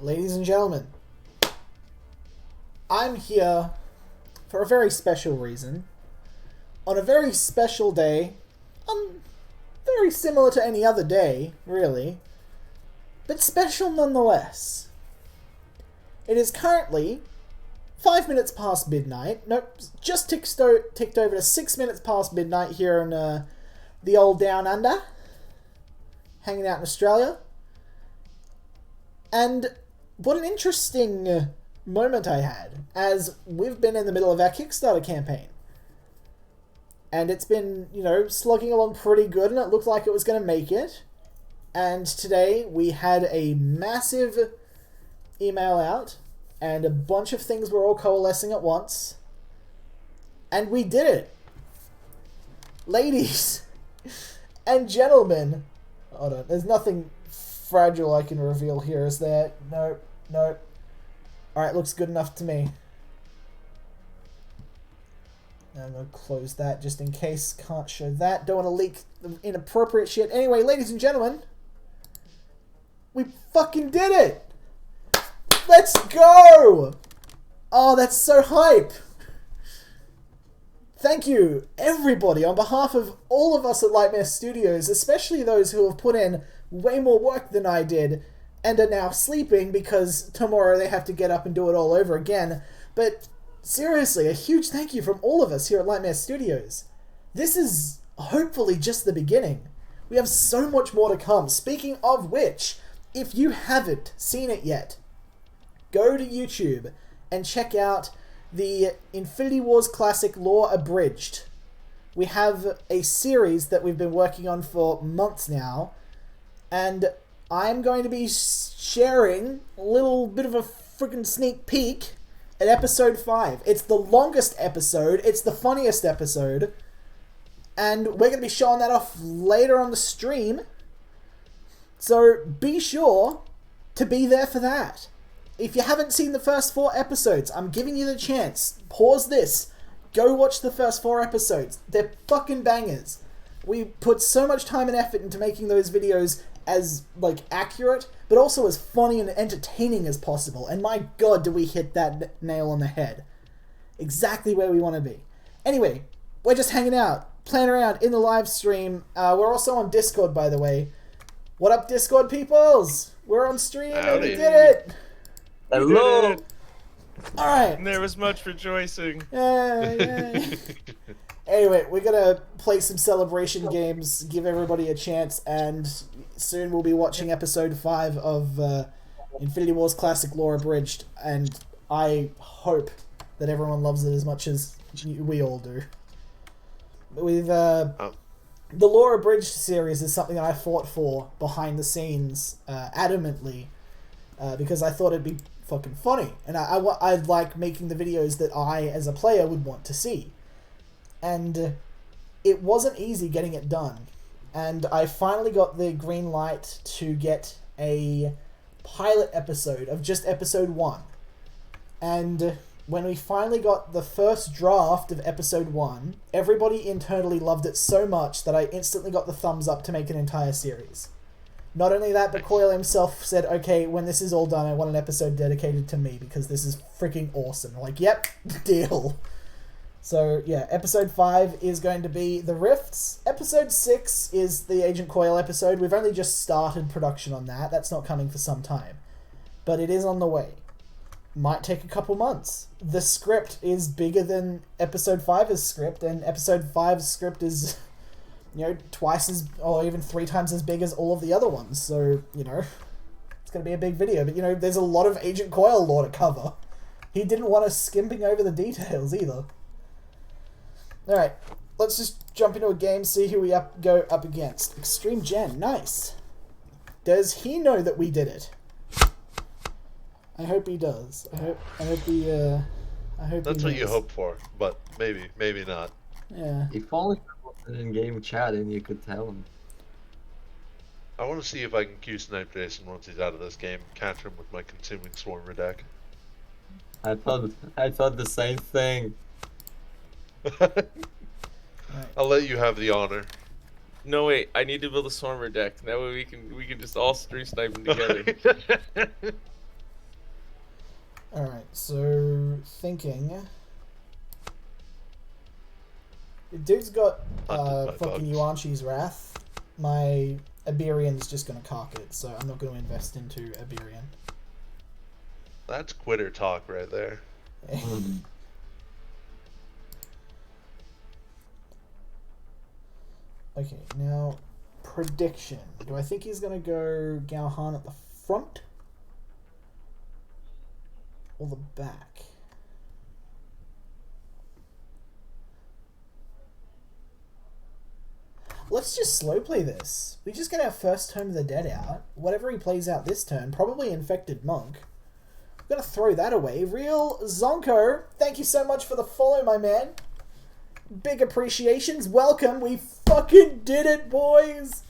Ladies and gentlemen, I'm here for a very special reason, on a very special day, very similar to any other day, really, but special nonetheless. It is currently 5 minutes past midnight. Nope, just ticked over to 6 minutes past midnight here in the old Down Under, hanging out in Australia. And what an interesting moment I had, as we've been in the middle of our Kickstarter campaign. And it's been, slugging along pretty good, and it looked like it was going to make it. And today we had a massive email out, and a bunch of things were all coalescing at once. And we did it! Ladies and gentlemen. Hold on, there's nothing fragile I can reveal here, is there? Nope. Alright, looks good enough to me. I'm going to close that just in case. Can't show that. Don't want to leak the inappropriate shit. Anyway, ladies and gentlemen, we fucking did it! Let's go! Oh, that's so hype! Thank you, everybody, on behalf of all of us at Lightmare Studios, especially those who have put in way more work than I did and are now sleeping because tomorrow they have to get up and do it all over again. But seriously, a huge thank you from all of us here at Lightmare Studios. This is hopefully just the beginning. We have so much more to come. Speaking of which, if you haven't seen it yet, go to YouTube and check out the Infinity Wars Classic Lore Abridged. We have a series that we've been working on for months now, and I'm going to be sharing a little bit of a freaking sneak peek at episode 5. It's the longest episode, it's the funniest episode, and we're going to be showing that off later on the stream, so be sure to be there for that. If you haven't seen the first 4 episodes, I'm giving you the chance. Pause this. Go watch the first 4 episodes. They're fucking bangers. We put so much time and effort into making those videos as, accurate, but also as funny and entertaining as possible. And my god, do we hit that nail on the head. Exactly where we want to be. Anyway, we're just hanging out, playing around in the live stream. We're also on Discord, by the way. What up, Discord peoples? We're on stream and we did it! Hello! Alright. There was much rejoicing. Yay. Anyway, we're gonna play some celebration games, give everybody a chance, and soon we'll be watching episode 5 of Infinity Wars Classic Lore Abridged, and I hope that everyone loves it as much as we all do. We've, the Lore Abridged series is something that I fought for behind the scenes adamantly, because I thought it'd be fucking funny, and I like making the videos that I, as a player, would want to see. And it wasn't easy getting it done. And I finally got the green light to get a pilot episode of just episode 1. And when we finally got the first draft of episode 1, everybody internally loved it so much that I instantly got the thumbs up to make an entire series. Not only that, but Coyle himself said, okay, when this is all done, I want an episode dedicated to me because this is freaking awesome. I'm like, yep, deal. So, yeah, episode 5 is going to be The Rifts. Episode 6 is the Agent Coyle episode. We've only just started production on that. That's not coming for some time. But it is on the way. Might take a couple months. The script is bigger than episode 5's script, and episode 5's script is, twice as, or even 3 times as big as all of the other ones. So, it's going to be a big video. But, there's a lot of Agent Coyle lore to cover. He didn't want us skimping over the details either. Alright, let's just jump into a game, see who we go up against. Extreme Gen, nice. Does he know that we did it? I hope he does. I hope he That's what you hope for, but maybe not. Yeah. If only there was an in-game chat and you could tell him. I want to see if I can Q-snipe Jason once he's out of this game, capture him with my consuming Swarmer deck. I thought the same thing. Right. I'll let you have the honor. No wait, I need to build a Swarmer deck. That way we can just all stream snipe them together. Alright, so thinking. Dude's got Hunted by fucking bugs. Yuanshi's Wrath. My Iberian's just gonna cock it, so I'm not gonna invest into Iberian. That's quitter talk right there. Okay, now prediction. Do I think he's gonna go Gauhan at the front or the back? Let's just slow play this. We just get our first Tome of the Dead out. Whatever he plays out this turn, probably Infected Monk. I'm gonna throw that away. Real Zonko, thank you so much for the follow, my man. Big appreciations. Welcome. We fucking did it, boys.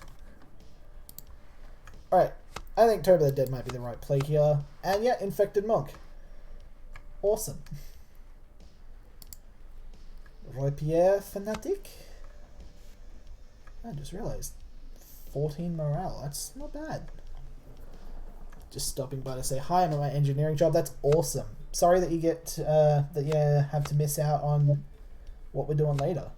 Alright. I think Tome of the Dead might be the right play here. And yeah, Infected Monk. Awesome. Roy-Pierre Fanatic. I just realized 14 morale. That's not bad. Just stopping by to say hi. I'm at my engineering job. That's awesome. Sorry that you get that you have to miss out on what we're doing later.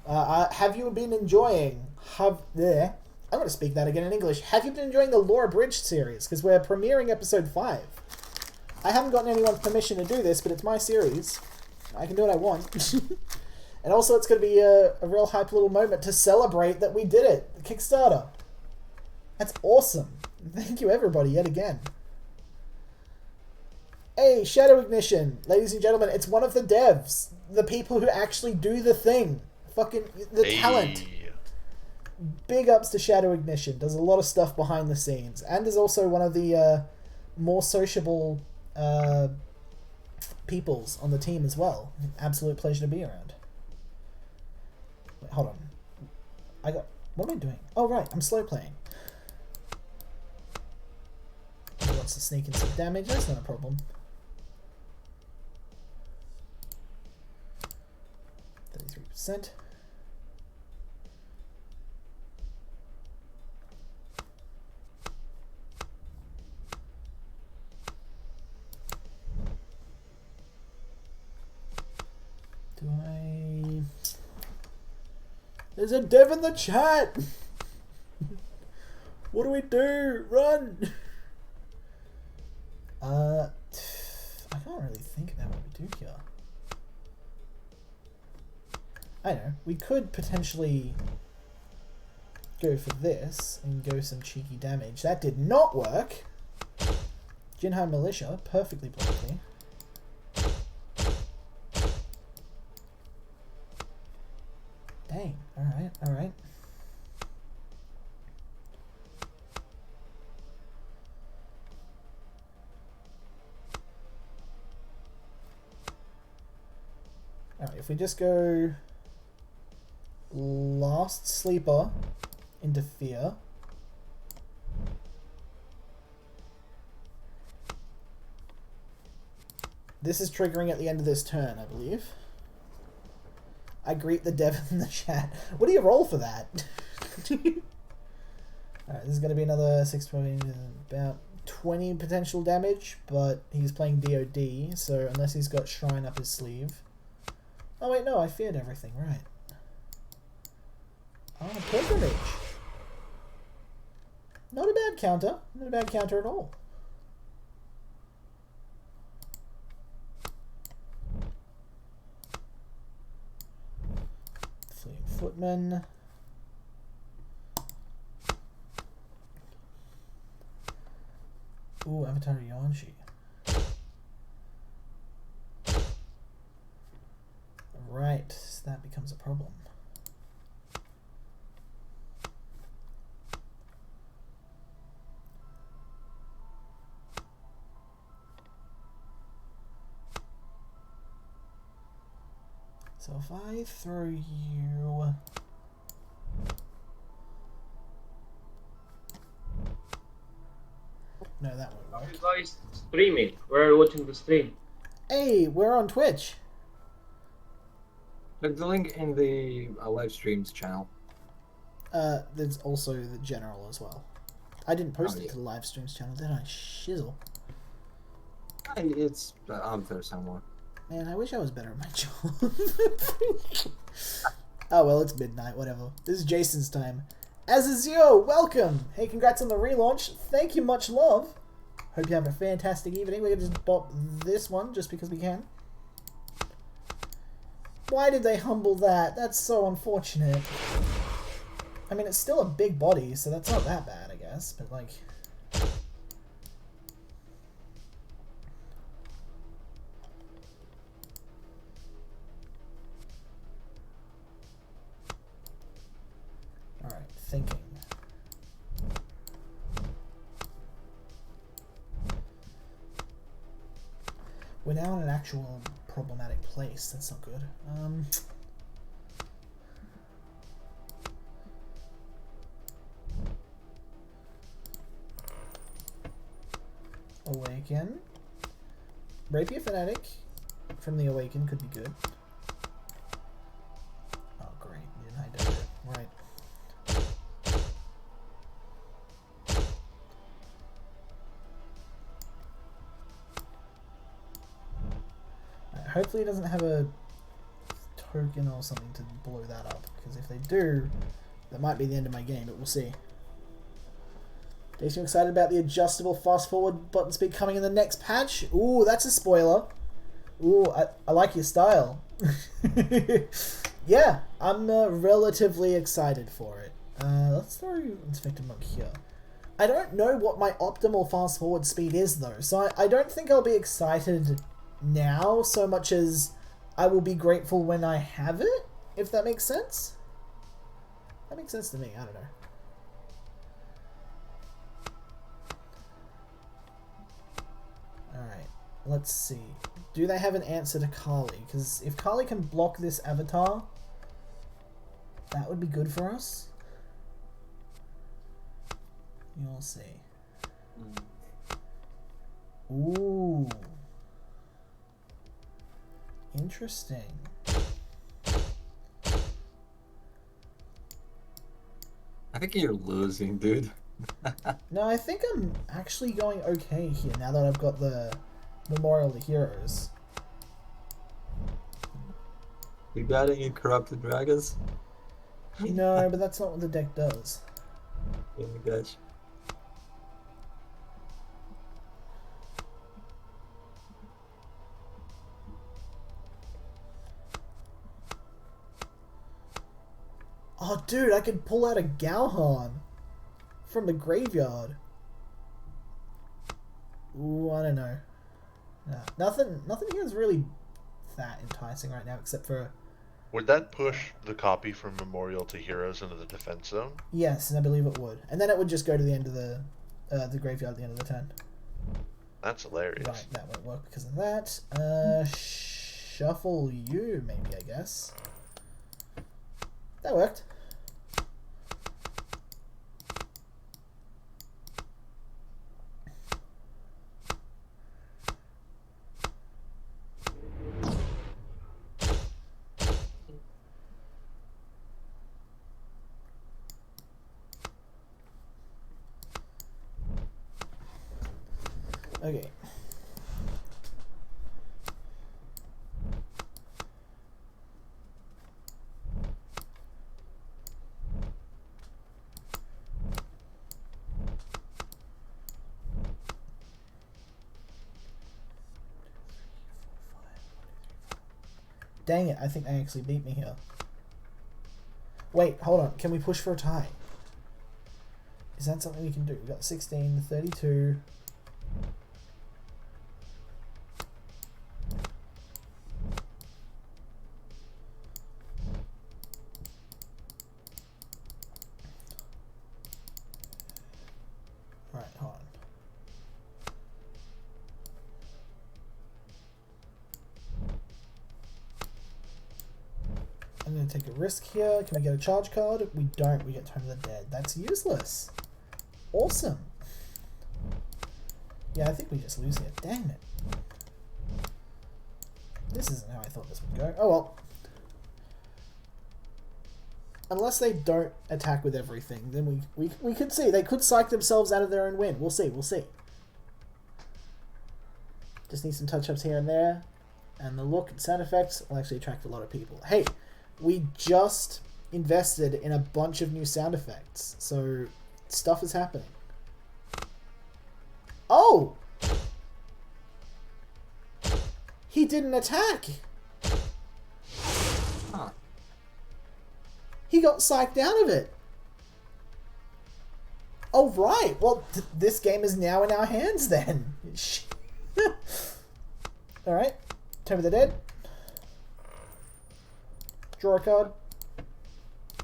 Have you been enjoying? I'm going to speak that again in English. Have you been enjoying the Laura Bridge series? Because we're premiering episode 5. I haven't gotten anyone's permission to do this, but it's my series. I can do what I want. And also, it's going to be a real hype little moment to celebrate that we did it. The Kickstarter. That's awesome. Thank you, everybody, yet again. Hey, Shadow Ignition. Ladies and gentlemen, it's one of the devs. The people who actually do the thing. Fucking, the talent. Big ups to Shadow Ignition. Does a lot of stuff behind the scenes. And is also one of the more sociable peoples on the team as well. Absolute pleasure to be around. Wait, hold on. What am I doing? Oh, right. I'm slow playing. He wants to sneak in some damage. That's not a problem. 33%. Do I... There's a dev in the chat! What do we do? Run! I can't really think about what we do here. I know. We could potentially go for this and go some cheeky damage. That did not work. Jinhai Militia, perfectly played. Dang. Alright, alright. Alright, if we just go Last Sleeper into Fear. This is triggering at the end of this turn, I believe. I greet the dev in the chat. What do you roll for that? Alright, this is going to be another 620, about 20 potential damage, but he's playing DOD, so unless he's got Shrine up his sleeve. Oh wait, no, I feared everything, right. Oh, Pilgrimage. Not a bad counter. Not a bad counter at all. Fleeing Footman. Ooh, Avatar Yuanshi. Right, so that becomes a problem. So if I throw you... No, that won't Are work. you guys streaming? Where are you watching the stream? Hey, we're on Twitch. Look, the link in the live streams channel. There's also the general as well. I didn't post Oh, it yeah. to the live streams channel, did I? Shizzle. It's out there somewhere. Man, I wish I was better at my job. Oh well, it's midnight, whatever. This is Jason's time. Azazio, welcome! Hey, congrats on the relaunch. Thank you, much love. Hope you have a fantastic evening. We're gonna just bop this one just because we can. Why did they humble that? That's so unfortunate. I mean, it's still a big body, so that's not that bad, I guess, but like... Alright, thinking. We're now in an actual problematic place. That's not good. Awaken. Rapier Fanatic from the Awaken could be good. Oh, great. You didn't hide it. Right. Hopefully it doesn't have a token or something to blow that up, because if they do, that might be the end of my game, but we'll see. Jason, excited about the adjustable fast forward button speed coming in the next patch? Ooh, that's a spoiler. Ooh, I like your style. Yeah, I'm relatively excited for it. Let's throw Inspector Monk here. I don't know what my optimal fast forward speed is though, so I don't think I'll be excited now so much as I will be grateful when I have it, if that makes sense. That makes sense to me, I don't know. Alright, let's see. Do they have an answer to Kali? Because if Kali can block this avatar, that would be good for us. You'll see. Ooh. Interesting. I think you're losing, dude. No, I think I'm actually going okay here now that I've got the Memorial to Heroes. You got any corrupted dragons? No, but that's not what the deck does. Yeah, I got you. Oh, dude, I could pull out a Galhan from the graveyard. Ooh, I don't know. Nah, nothing here is really that enticing right now, except for... Would that push the copy from Memorial to Heroes into the defense zone? Yes, and I believe it would. And then it would just go to the end of the graveyard at the end of the turn. That's hilarious. Right, that won't work because of that. Shuffle you, maybe, I guess. That worked. Okay. Dang it, I think they actually beat me here. Wait, hold on. Can we push for a tie? Is that something we can do? We've got 16, 32... Alright, hold on. I'm going to take a risk here. Can we get a charge card? We don't. We get Tome of the Dead. That's useless. Awesome. Yeah, I think we just lose here. Damn it. This isn't how I thought this would go. Oh well. Unless they don't attack with everything, then we could see. They could psych themselves out of their own win. We'll see. We'll see. Just need some touch-ups here and there. And the look and sound effects will actually attract a lot of people. Hey, we just invested in a bunch of new sound effects. So, stuff is happening. Oh! He didn't attack! Huh. He got psyched out of it. Oh, right. Well, this game is now in our hands then. Alright. Tomb of the Dead. Draw a card.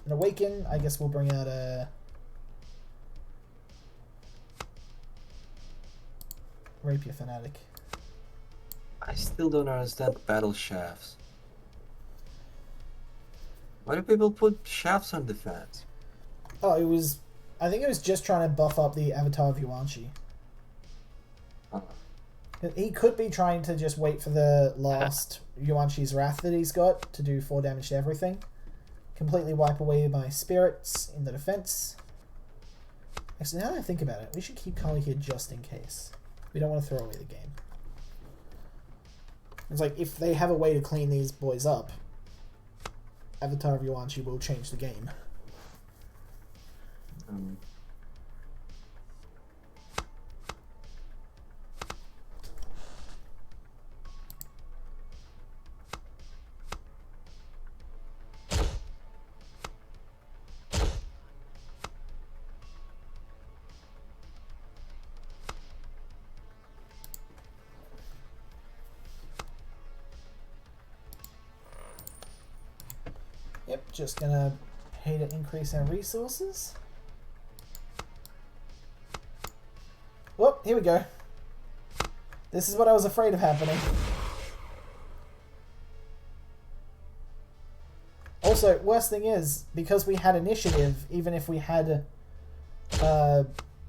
An Awaken. I guess we'll bring out a... Rapier Fanatic. I still don't understand battle shafts. Why do people put shafts on defense? Oh, it was... I think it was just trying to buff up the Avatar of Yuanshi. Huh. He could be trying to just wait for the last Yuanshi's Wrath that he's got to do 4 damage to everything. Completely wipe away my spirits in the defense. Actually, now that I think about it, we should keep Kali here just in case. We don't want to throw away the game. It's like, if they have a way to clean these boys up, Avatar of Yuanshi will change the game. Yep, just gonna pay to increase our resources. Whoop, here we go. This is what I was afraid of happening. Also, worst thing is, because we had initiative, even if we had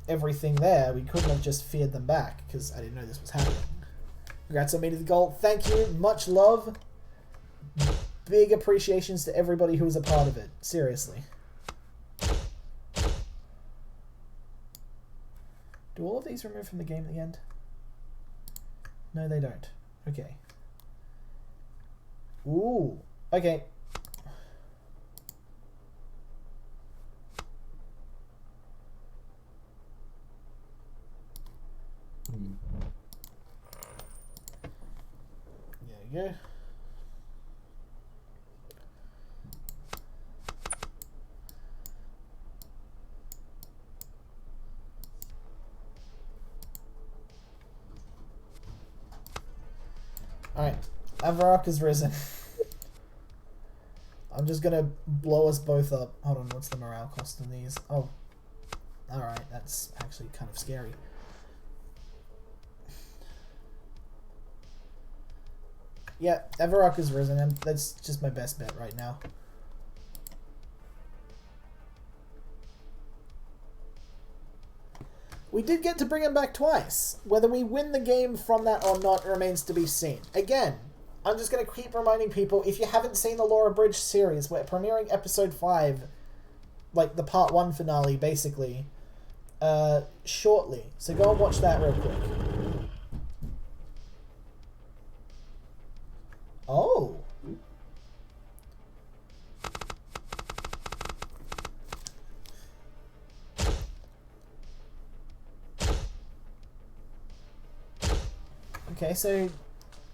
everything there, we couldn't have just feared them back, because I didn't know this was happening. Congrats on meeting the goal. Thank you. Much love. Big appreciations to everybody who was a part of it. Seriously. Do all of these remove from the game at the end? No, they don't. Okay. Ooh. Okay. There you go. Alright, Avarok has risen. I'm just gonna blow us both up. Hold on, what's the morale cost on these? Oh. Alright, that's actually kind of scary. Yeah, Avarok has risen, and that's just my best bet right now. We did get to bring him back twice. Whether we win the game from that or not remains to be seen. Again, I'm just going to keep reminding people, if you haven't seen the Laura Bridge series, we're premiering episode 5, like the part 1 finale, basically, shortly. So go and watch that real quick. Oh. Okay, so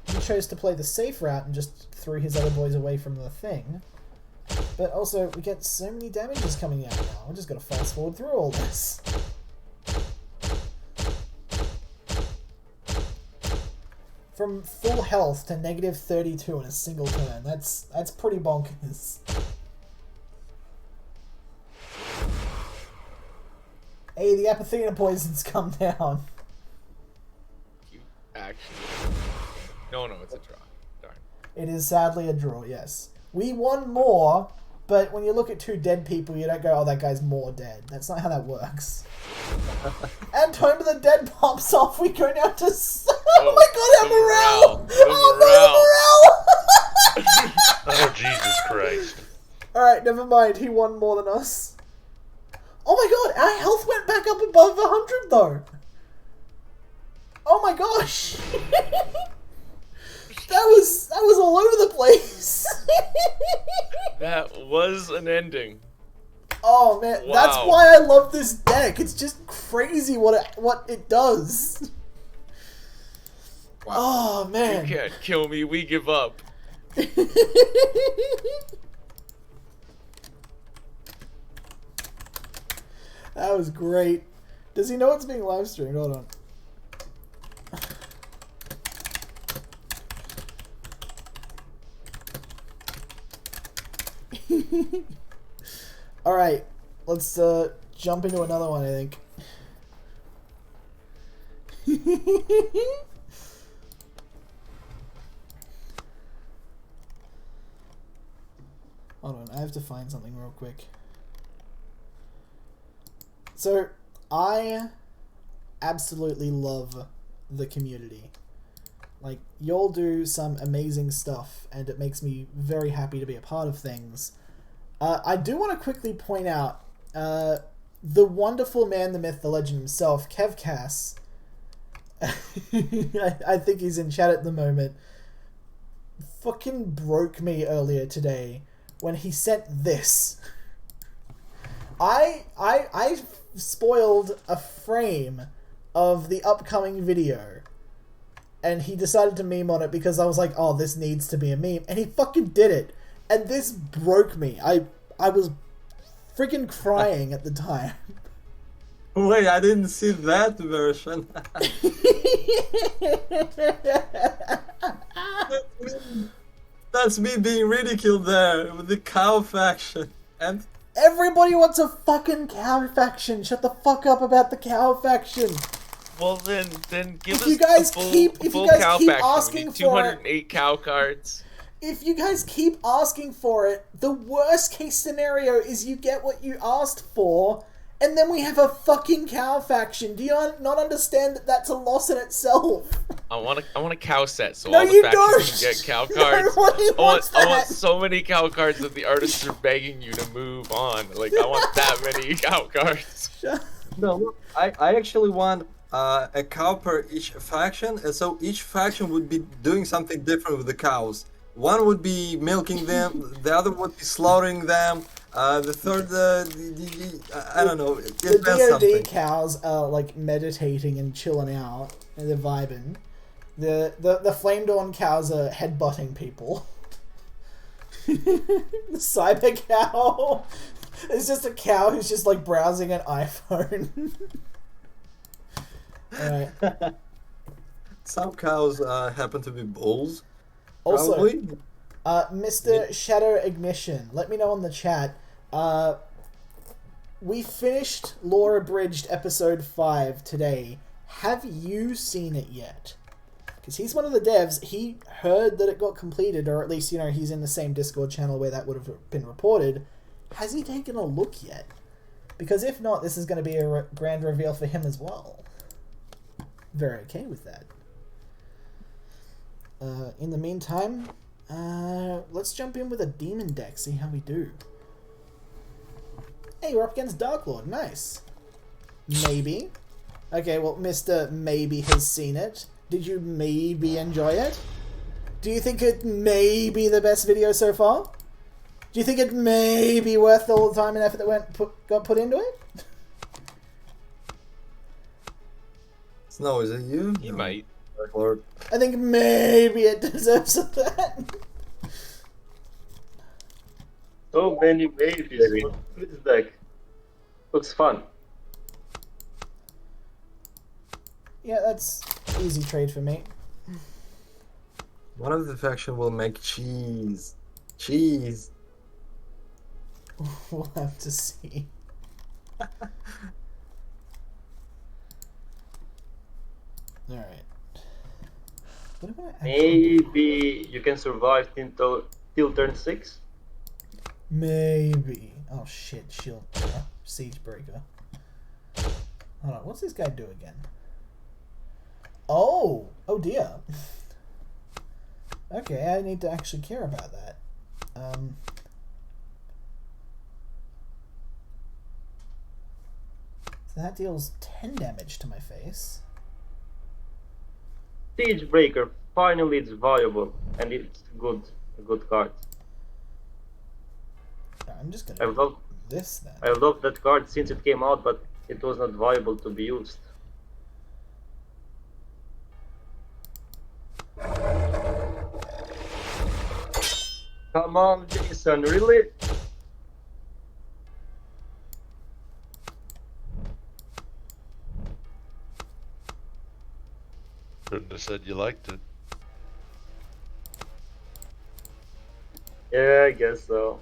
he chose to play the safe route and just threw his other boys away from the thing. But also, we get so many damages coming out now. We're just going to fast forward through all this. From full health to negative 32 in a single turn. That's pretty bonkers. Hey, the Apothena poison's come down. Actually, no, it's a draw. Darn. It is sadly a draw, yes. We won more, but when you look at 2 dead people, you don't go, oh, that guy's more dead. That's not how that works. And Tomb of the Dead pops off. We go down to... Oh my god, our morale! Oh no, morale! Oh, Jesus Christ. Alright, never mind. He won more than us. Oh my god, our health went back up above 100 though. Oh my gosh! that was all over the place. That was an ending. Oh man, Wow. that's why I love this deck. It's just crazy what it does. Wow. Oh man. You can't kill me. We give up. That was great. Does he know it's being live streamed? Hold on. Alright, let's jump into another one, I think. Hold on, I have to find something real quick. So, I absolutely love the community. Like, y'all do some amazing stuff, and it makes me very happy to be a part of things. I do want to quickly point out, the wonderful man, the myth, the legend himself, Kevcass, I think he's in chat at the moment, fucking broke me earlier today when he sent this. I spoiled a frame of the upcoming video, and he decided to meme on it because I was like, oh, this needs to be a meme, and he fucking did it, and this broke me. I was freaking crying at the time. Wait, I didn't see that version. That's me being ridiculed there with the cow faction. And Everybody wants a fucking cow faction. Shut the fuck up about the cow faction. Well, then give If us you guys a full, keep- if you full guys cow keep faction. We asking need for it- 208 cow cards. If you guys keep asking for it, the worst case scenario is you get what you asked for, and then we have a fucking cow faction. Do you not understand that that's a loss in itself? I want a cow set, so No, all the you factions don't. can get cow cards. Nobody wants I want that. so many cow cards that the artists are begging you to move on. Like, I want that many cow cards. no, look, I actually want a cow per each faction, and so each faction would be doing something different with the cows. One would be milking them, the other would be slaughtering them, the third, I don't know, it The meant DoD something. cows are like meditating and chilling out, and they're vibing. The Flame Dawn cows are headbutting people. The Cyber cow is just a cow who's just like browsing an iPhone. Alright. Some cows happen to be bulls. Also, Probably. Mr. Shadow Ignition, let me know on the chat. We finished Lore Abridged episode 5 today. Have you seen it yet? Because he's one of the devs. He heard that it got completed, or at least, you know, he's in the same Discord channel where that would have been reported. Has he taken a look yet? Because if not, this is going to be a grand reveal for him as well. Very okay with that. In the meantime, let's jump in with a demon deck, see how we do. Hey, we're up against Dark Lord, nice. Maybe. Okay, well, Mr. Maybe has seen it. Did you maybe enjoy it? Do you think it may be the best video so far? Do you think it may be worth all the time and effort that got put into it? Snow, is it you? He No. might. Dark Lord. I think maybe it deserves that. So many babies. What is this deck? Looks fun. Yeah, that's easy trade for me. One of the faction will make cheese. Cheese. We'll have to see. Alright. What am I actually... Maybe you can survive till turn 6. Maybe. Oh shit, shield breaker. Siege breaker. Hold on, what's this guy do again? Oh! Oh dear. Okay, I need to actually care about that. So that deals 10 damage to my face. Siege Breaker. Finally, it's viable and it's good. A good card. I'm just I gonna do love this then. I love that card since it came out, but it was not viable to be used. Come on, Jason, really? Couldn't have said you liked it. Yeah, I guess so.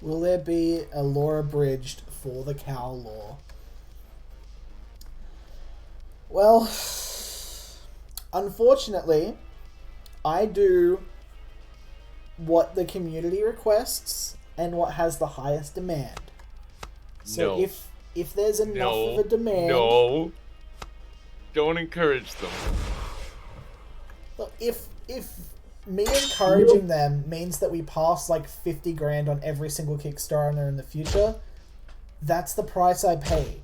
Will there be a lore abridged for the cow lore? Well, unfortunately, I do what the community requests and what has the highest demand. So No. if there's enough No. of a demand, No. Don't encourage them. look, if me encouraging them means that we pass like 50 grand on every single Kickstarter in the future, that's the price I pay.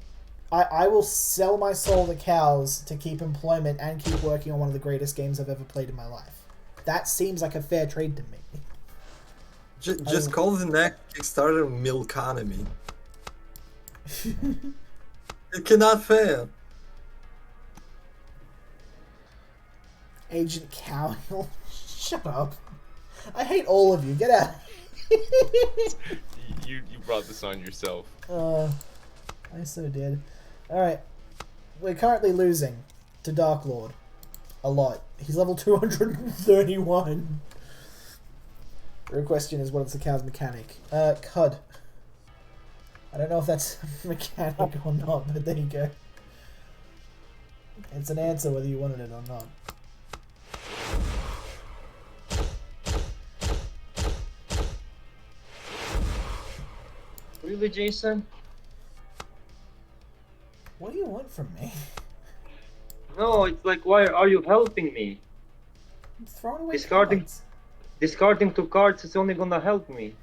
I will sell my soul to cows to keep employment and keep working on one of the greatest games I've ever played in my life. That seems like a fair trade to me. Just call the next Kickstarter Milkonomy. It cannot fail. Agent Cow. Shut up. I hate all of you. Get out. You brought this on yourself. I so did. Alright. We're currently losing to Dark Lord. A lot. He's level 231. The real question is, what is the cow's mechanic? Cud. I don't know if that's a mechanic or not, but there you go. It's an answer whether you wanted it or not. Really, Jason? What do you want from me? No, it's like, why are you helping me? I'm throwing away Discarding- cards. Discarding 2 cards is only gonna help me.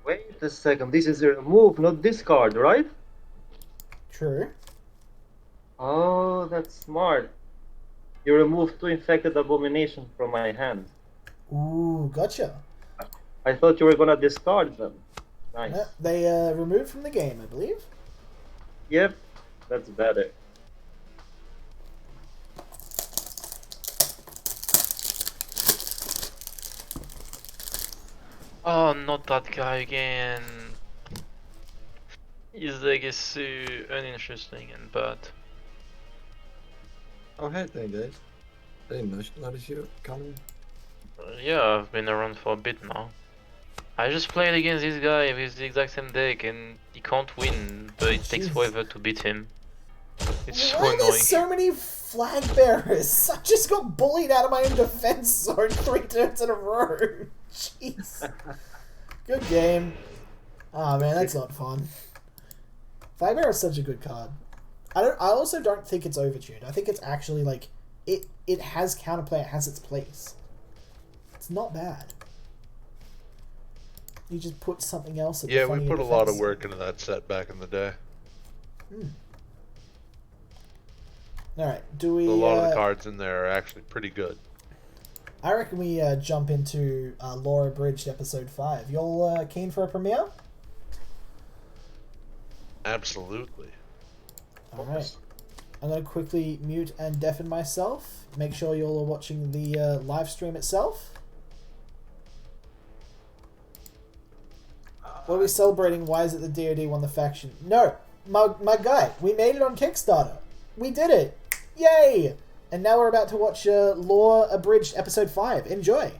Wait a second, this is a remove, not discard, right? True. Oh, that's smart. You remove 2 infected abominations from my hand. Ooh, gotcha. I thought you were gonna discard them. Nice. No, they removed from the game, I believe. Yep, that's better. Oh, not that guy again. His deck is so uninteresting and bad. Oh, hey there, guys. I didn't notice you coming. Yeah, I've been around for a bit now. I just played against this guy with the exact same deck and he can't win, but it takes Jeez. forever to beat him. It's so Why are there annoying. so many flag bearers? I just got bullied out of my own defense zone 3 turns in a row. Jeez. Good game. Oh man, that's not fun. Flag bearer is such a good card. I also don't think it's overtuned. I think it's actually like it has counterplay, it has its place. It's not bad. You just put something else at the Yeah, front we of your put a lot of defense. work into that set back in the day. Alright, do we... A lot of the cards in there are actually pretty good. I reckon we jump into Laura Bridged episode 5. Y'all keen for a premiere? Absolutely. Alright. I'm going to quickly mute and deafen myself. Make sure y'all are watching the live stream itself. What are we celebrating? Why is it the DoD won the faction? No! My guy, we made it on Kickstarter. We did it! Yay! And now we're about to watch Lore Abridged episode 5. Enjoy!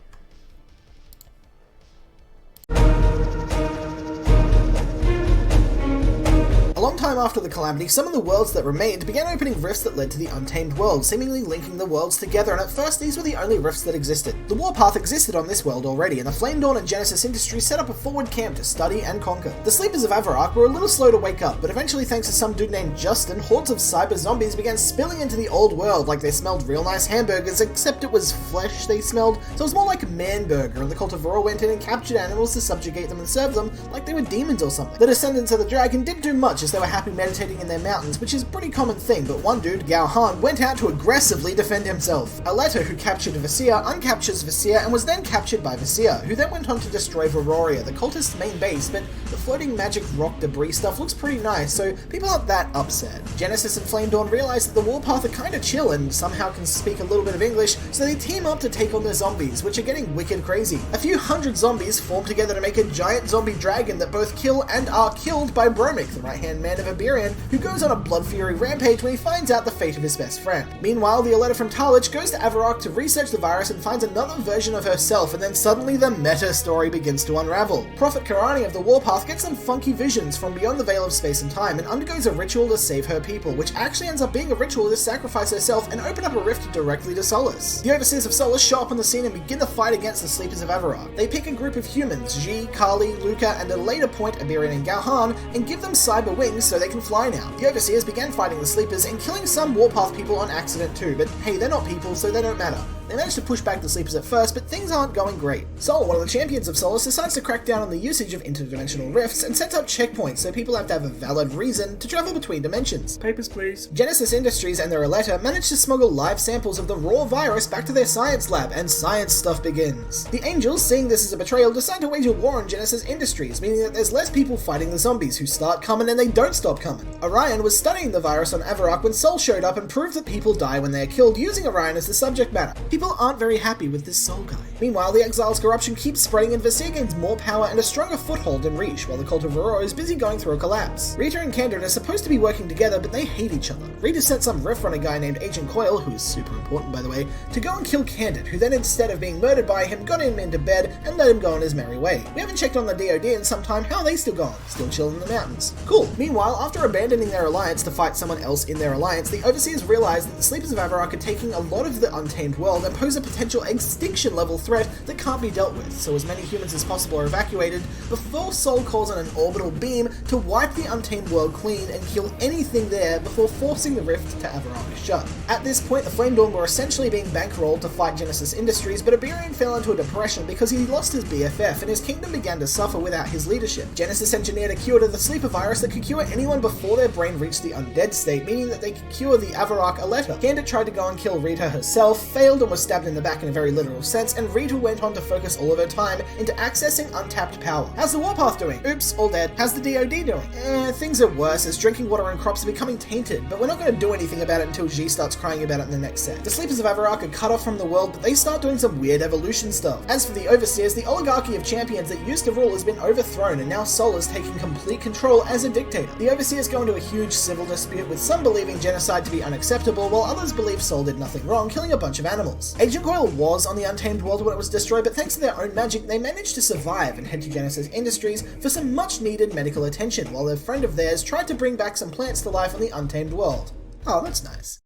A long time after the Calamity, some of the worlds that remained began opening rifts that led to the Untamed World, seemingly linking the worlds together, and at first these were the only rifts that existed. The Warpath existed on this world already, and the Flame Dawn and Genesis Industries set up a forward camp to study and conquer. The Sleepers of Avarok were a little slow to wake up, but eventually, thanks to some dude named Justin, hordes of cyber zombies began spilling into the old world like they smelled real nice hamburgers, except it was flesh they smelled, so it was more like a man burger, and the Cult of Aurora went in and captured animals to subjugate them and serve them like they were demons or something. The descendants of the dragon didn't do much as they were happy meditating in their mountains, which is a pretty common thing, but one dude, Gao Han, went out to aggressively defend himself. Aleta, who captured Vizier, uncaptures Vizier and was then captured by Vizier, who then went on to destroy Vororia, the cultist's main base, but the floating magic rock debris stuff looks pretty nice, so people aren't that upset. Genesis and Flame Dawn realize that the Warpath are kinda chill and somehow can speak a little bit of English, so they team up to take on the zombies, which are getting wicked crazy. A few hundred zombies form together to make a giant zombie dragon that both kill and are killed by Bromic, the right-hand man of Iberian, who goes on a blood fury rampage when he finds out the fate of his best friend. Meanwhile, the Aleta from Talich goes to Avarok to research the virus and finds another version of herself, and then suddenly the meta story begins to unravel. Prophet Karani of the Warpath gets some funky visions from beyond the veil of space and time and undergoes a ritual to save her people, which actually ends up being a ritual to sacrifice herself and open up a rift directly to Solace. The Overseers of Solace show up on the scene and begin the fight against the Sleepers of Avarok. They pick a group of humans, Ji, Kali, Luca, and at a later point Iberian and Gauhan, and give them cyber wings so they can fly now. The Overseers began fighting the Sleepers and killing some Warpath people on accident too, but hey, they're not people, so they don't matter. They managed to push back the Sleepers at first, but things aren't going great. Sol, one of the champions of Solace, decides to crack down on the usage of interdimensional rifts and sets up checkpoints so people have to have a valid reason to travel between dimensions. Papers, please. Genesis Industries and their Aleta manage to smuggle live samples of the raw virus back to their science lab, and science stuff begins. The Angels, seeing this as a betrayal, decide to wage a war on Genesis Industries, meaning that there's less people fighting the zombies who start coming and they don't stop coming. Orion was studying the virus on Avarok when Sol showed up and proved that people die when they are killed, using Orion as the subject matter. People aren't very happy with this Sol guy. Meanwhile, the Exile's corruption keeps spreading and Vizier gains more power and a stronger foothold in Reach, while the Cult of Aurora is busy going through a collapse. Rita and Candid are supposed to be working together, but they hate each other. Rita sent some riff on a guy named Agent Coil, who is super important by the way, to go and kill Candid, who then instead of being murdered by him, got him into bed and let him go on his merry way. We haven't checked on the DoD in some time. How are they still gone? Still chilling in the mountains. Cool. Meanwhile, after abandoning their alliance to fight someone else in their alliance, the Overseers realize that the Sleepers of Avarok are taking a lot of the Untamed World and pose a potential extinction level threat that can't be dealt with, so as many humans as possible are evacuated before Sol calls on an orbital beam to wipe the Untamed World clean and kill anything there before forcing the rift to Avarok shut. At this point, the Flame Dawn were essentially being bankrolled to fight Genesis Industries, but Iberian fell into a depression because he lost his BFF and his kingdom began to suffer without his leadership. Genesis engineered a cure to the sleeper virus that could cure anyone before their brain reached the undead state, meaning that they could cure the Avarok Aleta. Candid tried to go and kill Rita herself, failed and was stabbed in the back in a very literal sense, and Rita went on to focus all of her time into accessing untapped power. How's the Warpath doing? Oops, all dead. How's the DoD doing? Things are worse as drinking water and crops are becoming tainted, but we're not going to do anything about it until G starts crying about it in the next set. The Sleepers of Avarok are cut off from the world, but they start doing some weird evolution stuff. As for the Overseers, the oligarchy of champions that used to rule has been overthrown, and now Sol is taking complete control as a dictator. The Overseers go into a huge civil dispute, with some believing genocide to be unacceptable, while others believe Sol did nothing wrong, killing a bunch of animals. Agent Coil was on the Untamed World when it was destroyed, but thanks to their own magic, they managed to survive and head to Genesis Industries for some much needed medical attention, while a friend of theirs tried to bring back some plants to life on the Untamed World. Oh, that's nice.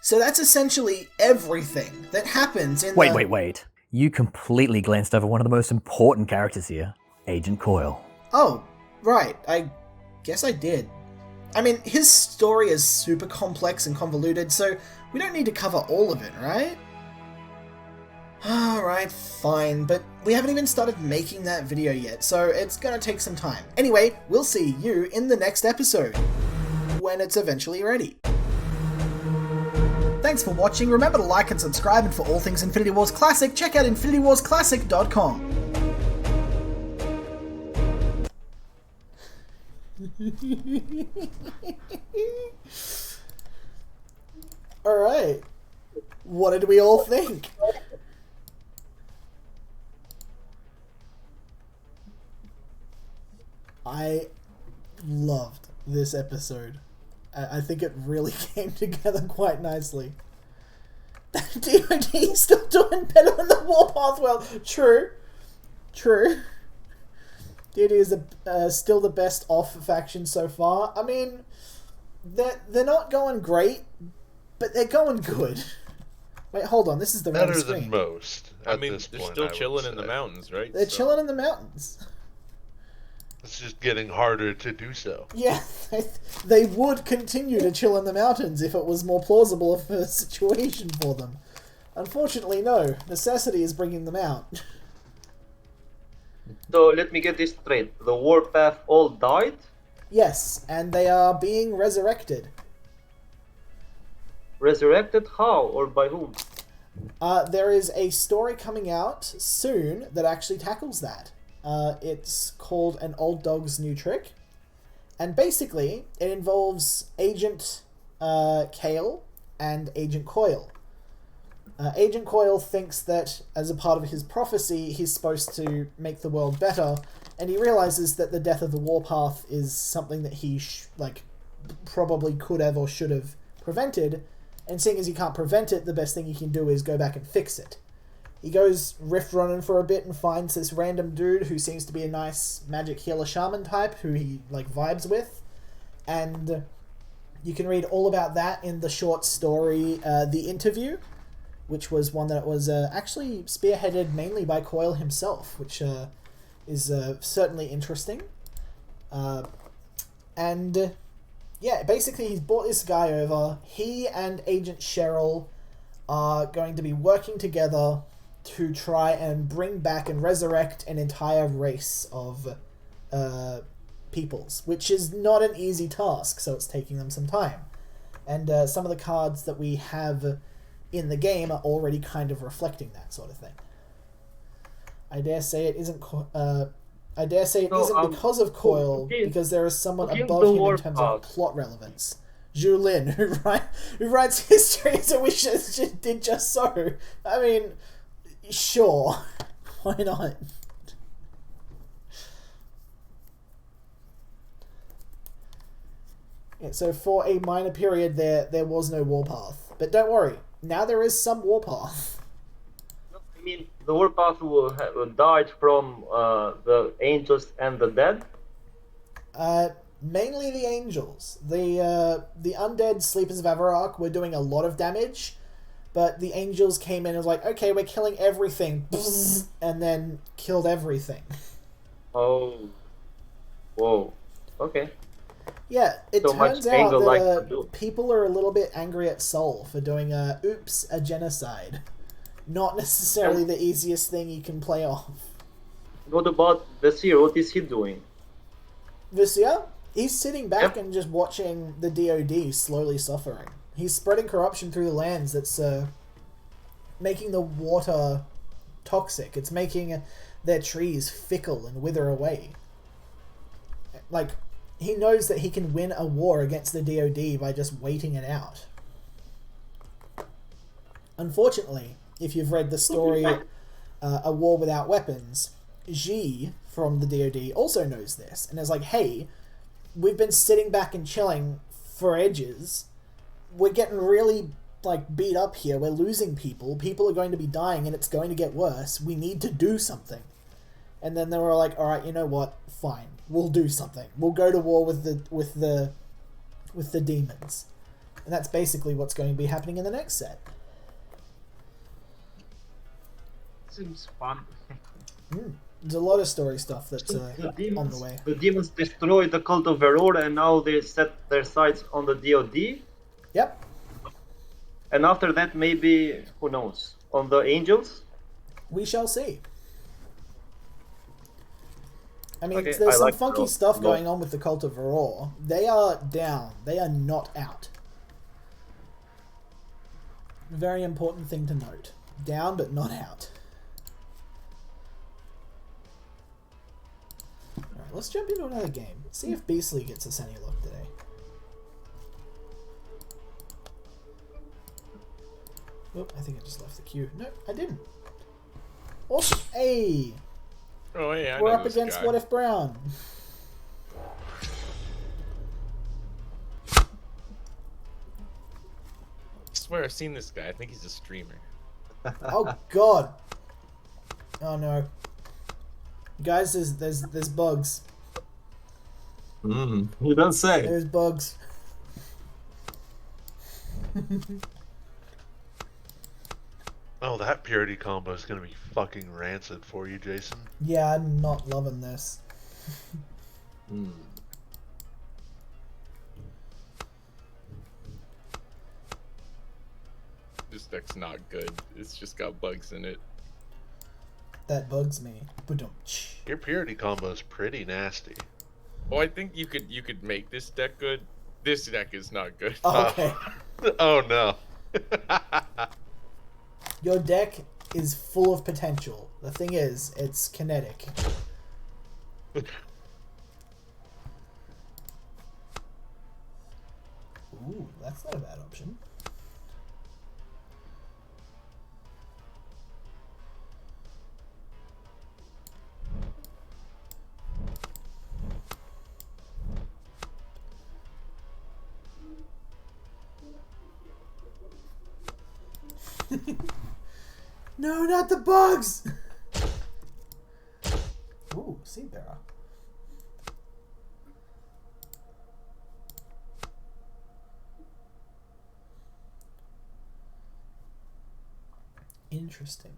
So that's essentially everything that happens in Wait. You completely glanced over one of the most important characters here, Agent Coil. Oh, right. I guess I did. I mean, his story is super complex and convoluted, so we don't need to cover all of it, right? Alright, fine, but we haven't even started making that video yet, so it's gonna take some time. Anyway, we'll see you in the next episode, when it's eventually ready. Thanks for watching. Remember to like and subscribe, and for all things Infinity Wars Classic, check out infinitywarsclassic.com. Alright. What did we all think? I loved this episode. I think it really came together quite nicely. DoD still doing better than the Warpath world. True. DoD is still the best off faction so far. I mean, they're not going great, but they're going good. Wait, hold on. This is the wrong Better screen. than most. I At mean, this they're point, still I would chilling in the say. mountains, right? They're So- chilling in the mountains. It's just getting harder to do so. Yeah, they would continue to chill in the mountains if it was more plausible of a situation for them. Unfortunately, no. Necessity is bringing them out. So let me get this straight. The warpath all died? Yes, and they are being resurrected. Resurrected? How or by whom? There is a story coming out soon that actually tackles that. It's called An Old Dog's New Trick. And basically, it involves Agent Kale and Agent Coil. Agent Coil thinks that, as a part of his prophecy, he's supposed to make the world better, and he realizes that the death of the Warpath is something that he, probably could have or should have prevented, and seeing as he can't prevent it, the best thing he can do is go back and fix it. He goes rift running for a bit and finds this random dude who seems to be a nice magic healer shaman type who he vibes with, and you can read all about that in the short story The Interview, which was one that was actually spearheaded mainly by Coyle himself, which is certainly interesting. And yeah, basically he's brought this guy over. He and Agent Cheryl are going to be working together to try and bring back and resurrect an entire race of peoples, which is not an easy task, so it's taking them some time. And some of the cards that we have in the game are already kind of reflecting that sort of thing. I dare say it isn't because of Coyle, because there is someone above him in terms of plot relevance. Zhu Lin, who writes history, so we just did just so. I mean, sure, why not? Yeah, so for a minor period there was no warpath, but don't worry, now there is some warpath. I mean, the warpath will have died from the angels and the dead. Mainly the angels. The undead sleepers of Avarok were doing a lot of damage, but the angels came in and was like, okay, we're killing everything, and then killed everything. Oh, whoa, okay. Yeah, it So much turns out anger that like to do. people are a little bit angry at Sol for doing a genocide. Not necessarily the easiest thing you can play off. What about Vesir? What is he doing? Visya, he's sitting back Yep. and just watching the DoD slowly suffering. He's spreading corruption through the lands that's making the water toxic. It's making their trees fickle and wither away. Like, he knows that he can win a war against the DoD by just waiting it out. Unfortunately, if you've read the story A War Without Weapons, Xi from the DoD also knows this and is like, hey, we've been sitting back and chilling for ages. We're getting really beat up here. We're losing people. People are going to be dying and it's going to get worse. We need to do something. And then they were like, all right, you know what? Fine. We'll do something. We'll go to war with the demons. And that's basically what's going to be happening in the next set. Seems fun. There's a lot of story stuff that's The on the way. The demons destroyed the cult of Aurora, and now they set their sights on the DoD. Yep. And after that, maybe, who knows, on the angels. We shall see. I mean, Okay, there's I some like funky the- stuff the- going on with the Cult of Aurora. They are down. They are not out. Very important thing to note. Down, but not out. Alright, let's jump into another game. See if Beastly gets us any luck today. Oop, I think I just left the queue. No, I didn't. Awesome. Hey! Oh, hey, I We're know up this against guy. What If Brown. I swear I've seen this guy. I think he's a streamer. Oh god. Oh no. Guys, there's bugs. You don't say. There's bugs. Oh, that purity combo is gonna be fucking rancid for you, Jason. Yeah, I'm not loving this. This deck's not good. It's just got bugs in it. That bugs me. Ba-dum-tsh. Your purity combo is pretty nasty. Oh, I think you could make this deck good. This deck is not good. Oh, okay. Oh no. Your deck is full of potential. The thing is, it's kinetic. Ooh, that's not a bad option. No, not the bugs! Ooh, sea bearer. Interesting.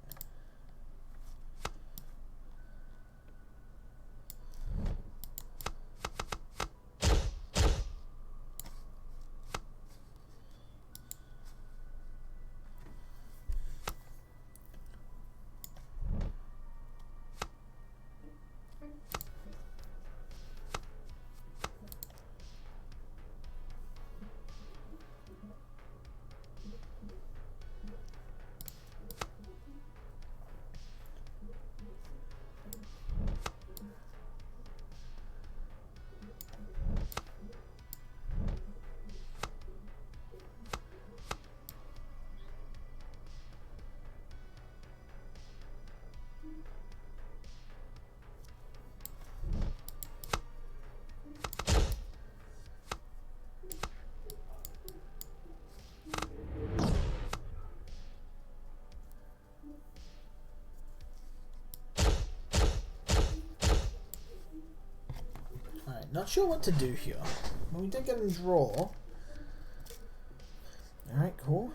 Alright, not sure what to do here. Well, we did get a draw. Alright, cool.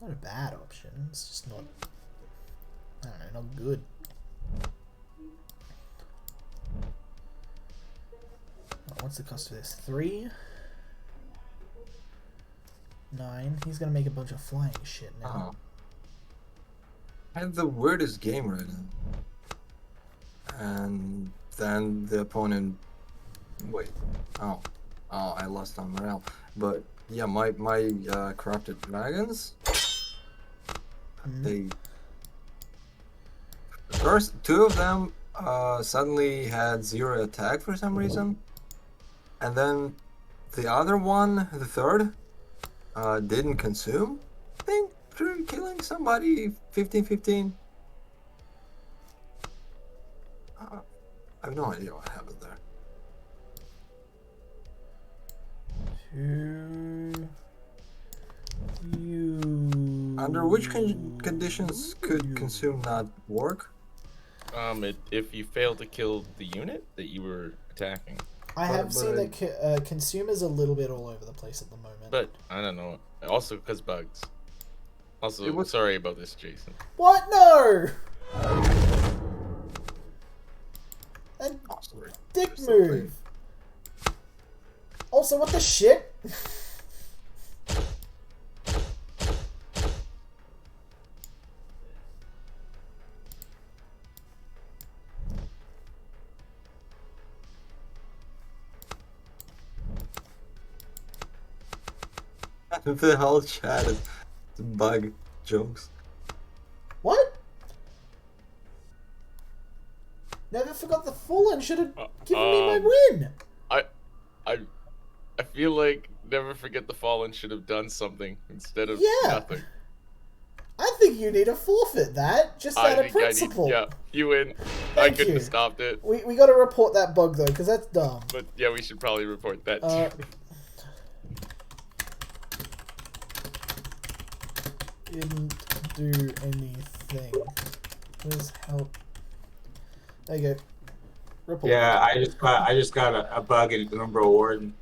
Not a bad option, it's just not, I don't know, not good. Oh, what's the cost of this? 3? 9. He's gonna make a bunch of flying shit now. I had the weirdest game right now. And then the opponent... Wait. Oh, I lost on morale. But yeah, my corrupted dragons... They... First, 2 of them suddenly had 0 attack for some reason. And then the other one, the third, didn't consume. I think through killing somebody 15-15. I have no idea what happened there. Under which conditions could consume not work? If you fail to kill the unit that you were attacking. I have seen that consume is a little bit all over the place at the moment. But I don't know. Also, because bugs. Also, sorry about this, Jason. What? No! That dick move. Also, what the shit? The whole chat is bug jokes. What? Never forgot the Fallen should have given me my win. I feel like Never Forget the Fallen should have done something instead of nothing. I think you need to forfeit that, just out of principle. Yeah, you win. I couldn't have stopped it. We got to report that bug though, because that's dumb. But yeah, we should probably report that too. In do anything. Please help. There you go. Report. Yeah, I just got a bug in Umbra Ward.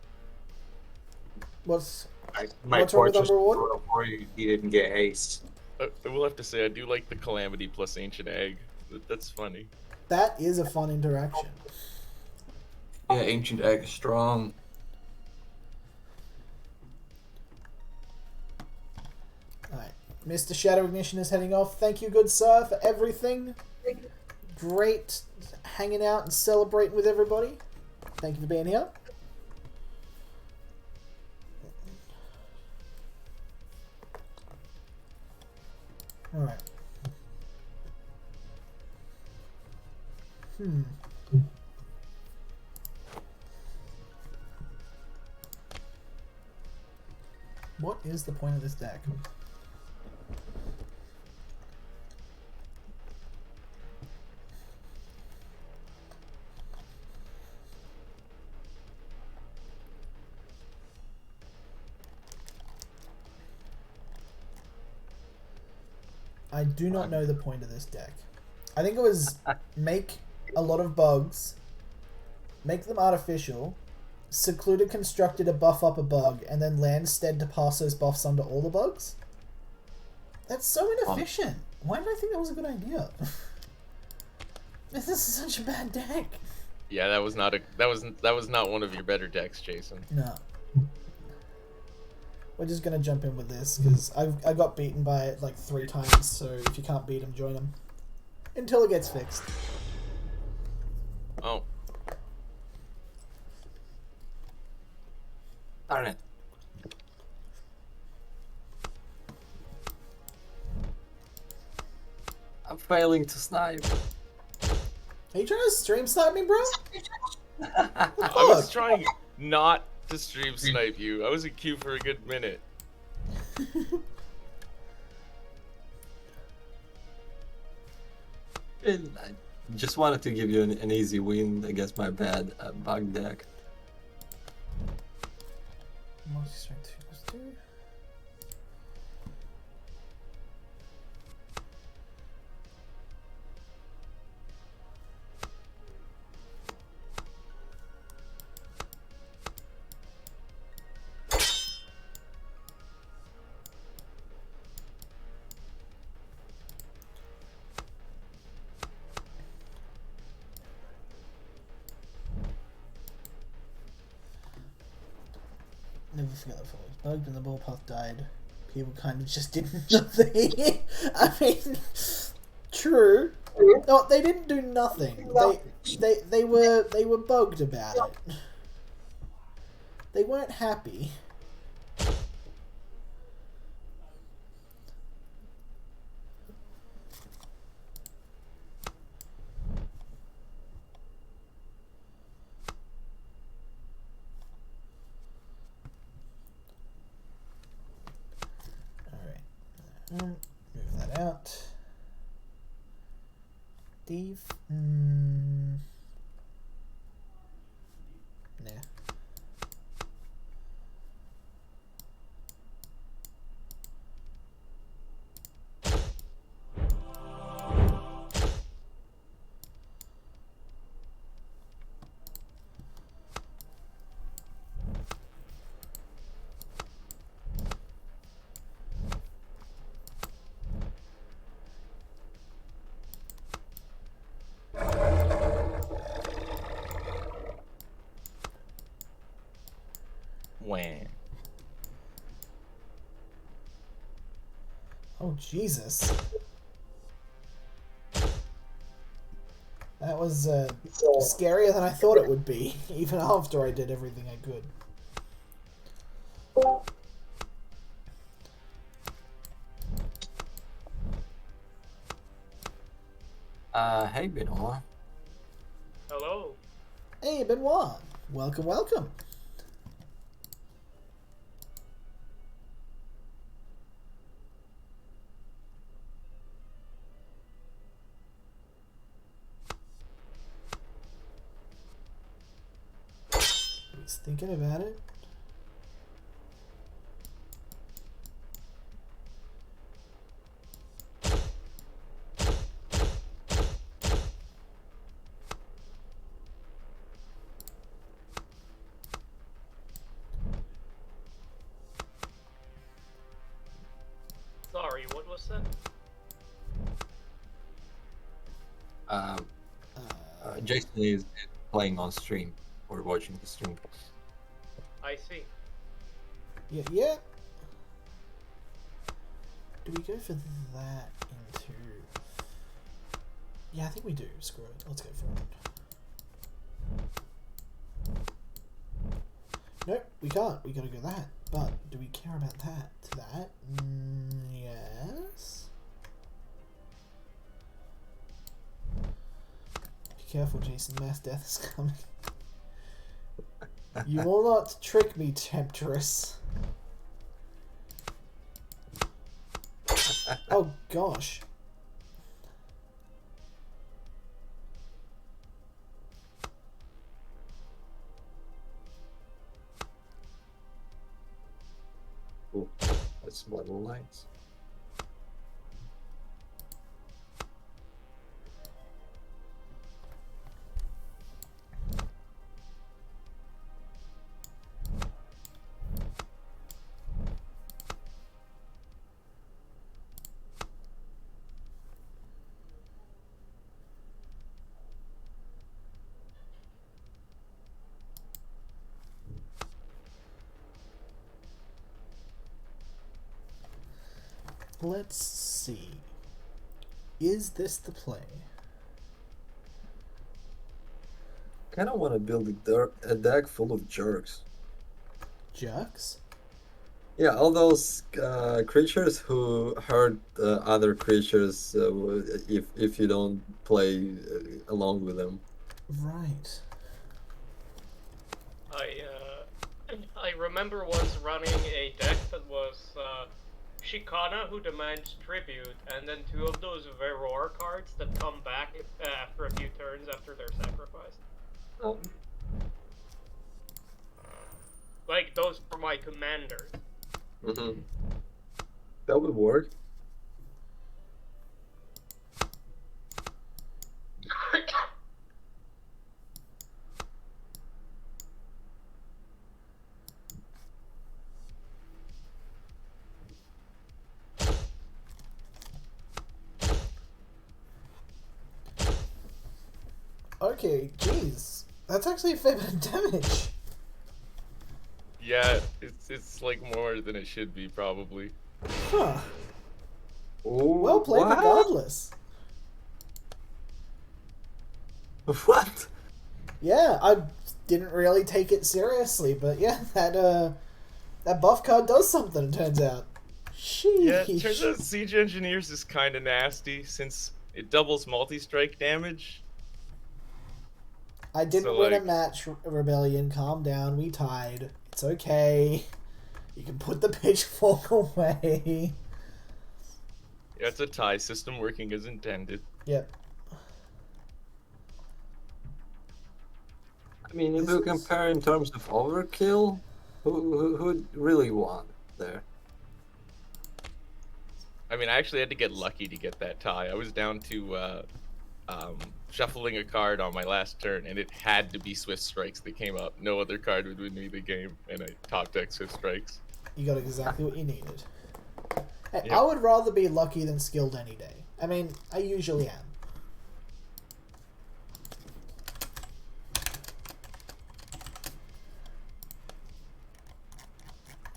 What's My what's wrong with fortress Umbra Ward? before you didn't get haste. I will have to say I do like the Calamity plus Ancient Egg. That's funny. That is a fun interaction. Yeah, Ancient Egg is strong. Alright. Mr. Shadow Ignition is heading off. Thank you, good sir, for everything. Great hanging out and celebrating with everybody. Thank you for being here. Alright. What is the point of this deck? I do not know the point of this deck. I think it was make a lot of bugs, make them artificial, Secluded constructed a buff up a bug, and then Landstead to pass those buffs onto all the bugs? That's so inefficient. Why did I think that was a good idea? This is such a bad deck. Yeah, that was not one of your better decks, Jason. No. We're just gonna jump in with this because I got beaten by it like 3 times. So if you can't beat him, join him until it gets fixed. Oh, Darn it. I'm failing to snipe. Are you trying to stream snipe me, bro? I was trying not to stream snipe you. I was in queue for a good minute. I just wanted to give you an easy win against my bad bug deck. Multi-strength 2+2. Never forget that photo was bugged and the ball path died. People kind of just did nothing. I mean, true. No, they didn't do nothing. They were bugged about it. They weren't happy. Move that out. Steve. Nah. When? Oh, Jesus. That was scarier than I thought it would be, even after I did everything I could. Hey Benoit. Hello. Hey, Benoit. Welcome, welcome. He's thinking about it. was that? Jason is playing on stream or watching the stream. I see. Yeah, yeah. Do we go for that into... Yeah, I think we do. Screw it. Let's go for it. Nope, we can't. We gotta go that. But do we care about that? That? Yes. Be careful, Jason. Mass death is coming. You will not trick me, Temptress. Oh gosh. Oh, that's level lines. Let's see. Is this the play? Kind of want to build a deck full of jerks. Jerks? Yeah, all those creatures who hurt other creatures if you don't play along with them. Right. I remember once running a deck that was Shikana, who demands tribute, and then 2 of those Veror cards that come back after a few turns after they're sacrificed. Oh. Like, those for my commanders. Mm-hmm. That would work. Okay, jeez. That's actually a fair bit of damage. Yeah, it's like more than it should be, probably. Huh. Oh, Well played what? regardless. What? Yeah, I didn't really take it seriously, but yeah, that buff card does something, it turns out. Sheesh. Yeah, it turns out Siege Engineers is kind of nasty, since it doubles multi-strike damage. I didn't So, win a like- match, Rebellion. Calm down, we tied. It's okay. You can put the pitchfork away. Yeah, it's a tie system working as intended. Yep. I mean, if you compare in terms of overkill, who really won there? I mean, I actually had to get lucky to get that tie. I was down to shuffling a card on my last turn, and it had to be Swift Strikes that came up. No other card would win me the game, and I top deck Swift Strikes. You got exactly what you needed. Hey, Yep. I would rather be lucky than skilled any day. I mean, I usually am.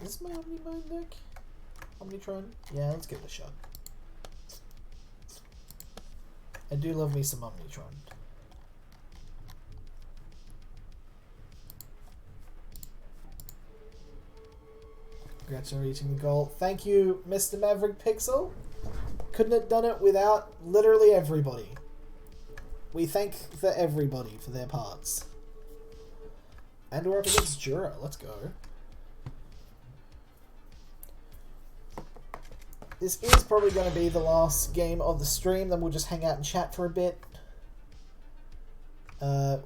Is this my Omnimind deck? Omnitron? Yeah, let's give it a shot. I do love me some Omnitron. Congrats on reaching the goal. Thank you, Mr. Maverick Pixel. Couldn't have done it without literally everybody. We thank everybody for their parts. And we're up against Jura. Let's go. This is probably going to be the last game of the stream. Then we'll just hang out and chat for a bit.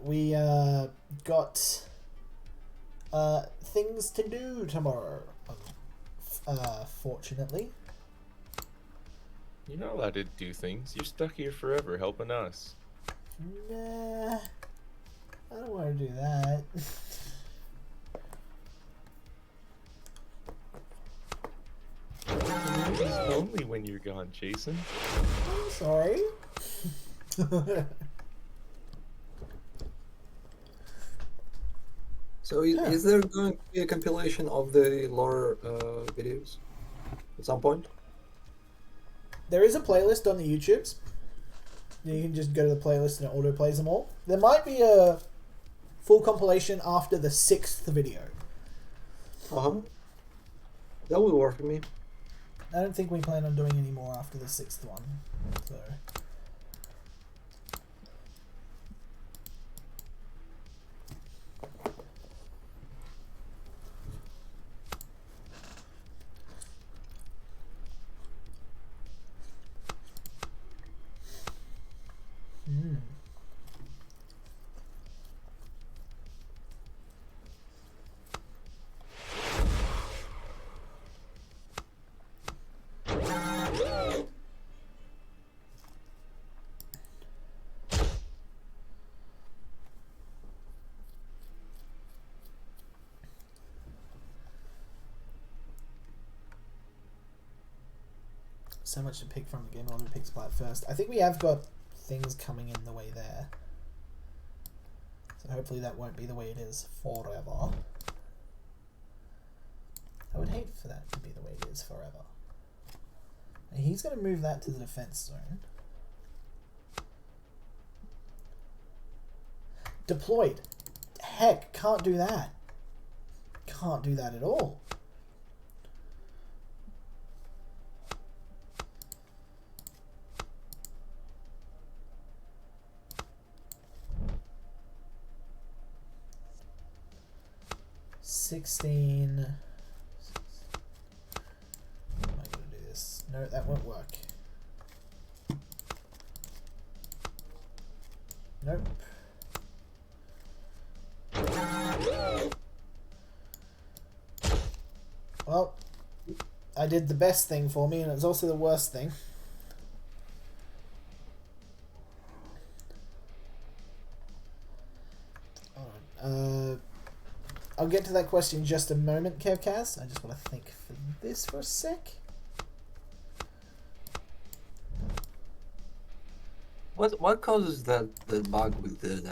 We got things to do tomorrow. Fortunately. You're not allowed to do things. You're stuck here forever helping us. Nah, I don't want to do that. lonely when you're gone, Jason. I'm sorry. So is there going to be a compilation of the lore videos at some point? There is a playlist on the YouTubes. You can just go to the playlist and it auto plays them all. There might be a full compilation after the 6th video. That would work for me. I don't think we plan on doing any more after the 6th one. So. So much to pick from the game. I want to pick Splat first. I think we have got things coming in the way there. So hopefully that won't be the way it is forever. I would hate for that to be the way it is forever. And he's going to move that to the defense zone. Deployed. Heck, can't do that. Can't do that at all. How am I going to do this? No, that won't work. Nope. Well, I did the best thing for me, and it's also the worst thing. Alright, I'll get to that question in just a moment, Kevcast. I just want to think for this for a sec. What causes that bug with the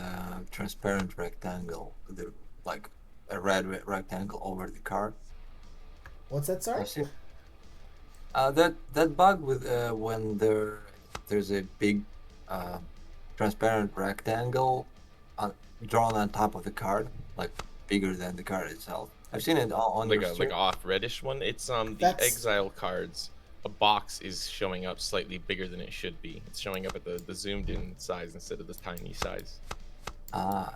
transparent rectangle, the like a red rectangle over the card? What's that, sorry? That bug with when there's a big transparent rectangle drawn on top of the card, like bigger than the card itself. I've seen it on like your a stream. off reddish one. It's the That's- exile cards. A box is showing up slightly bigger than it should be. It's showing up at the zoomed in size instead of the tiny size. Ah.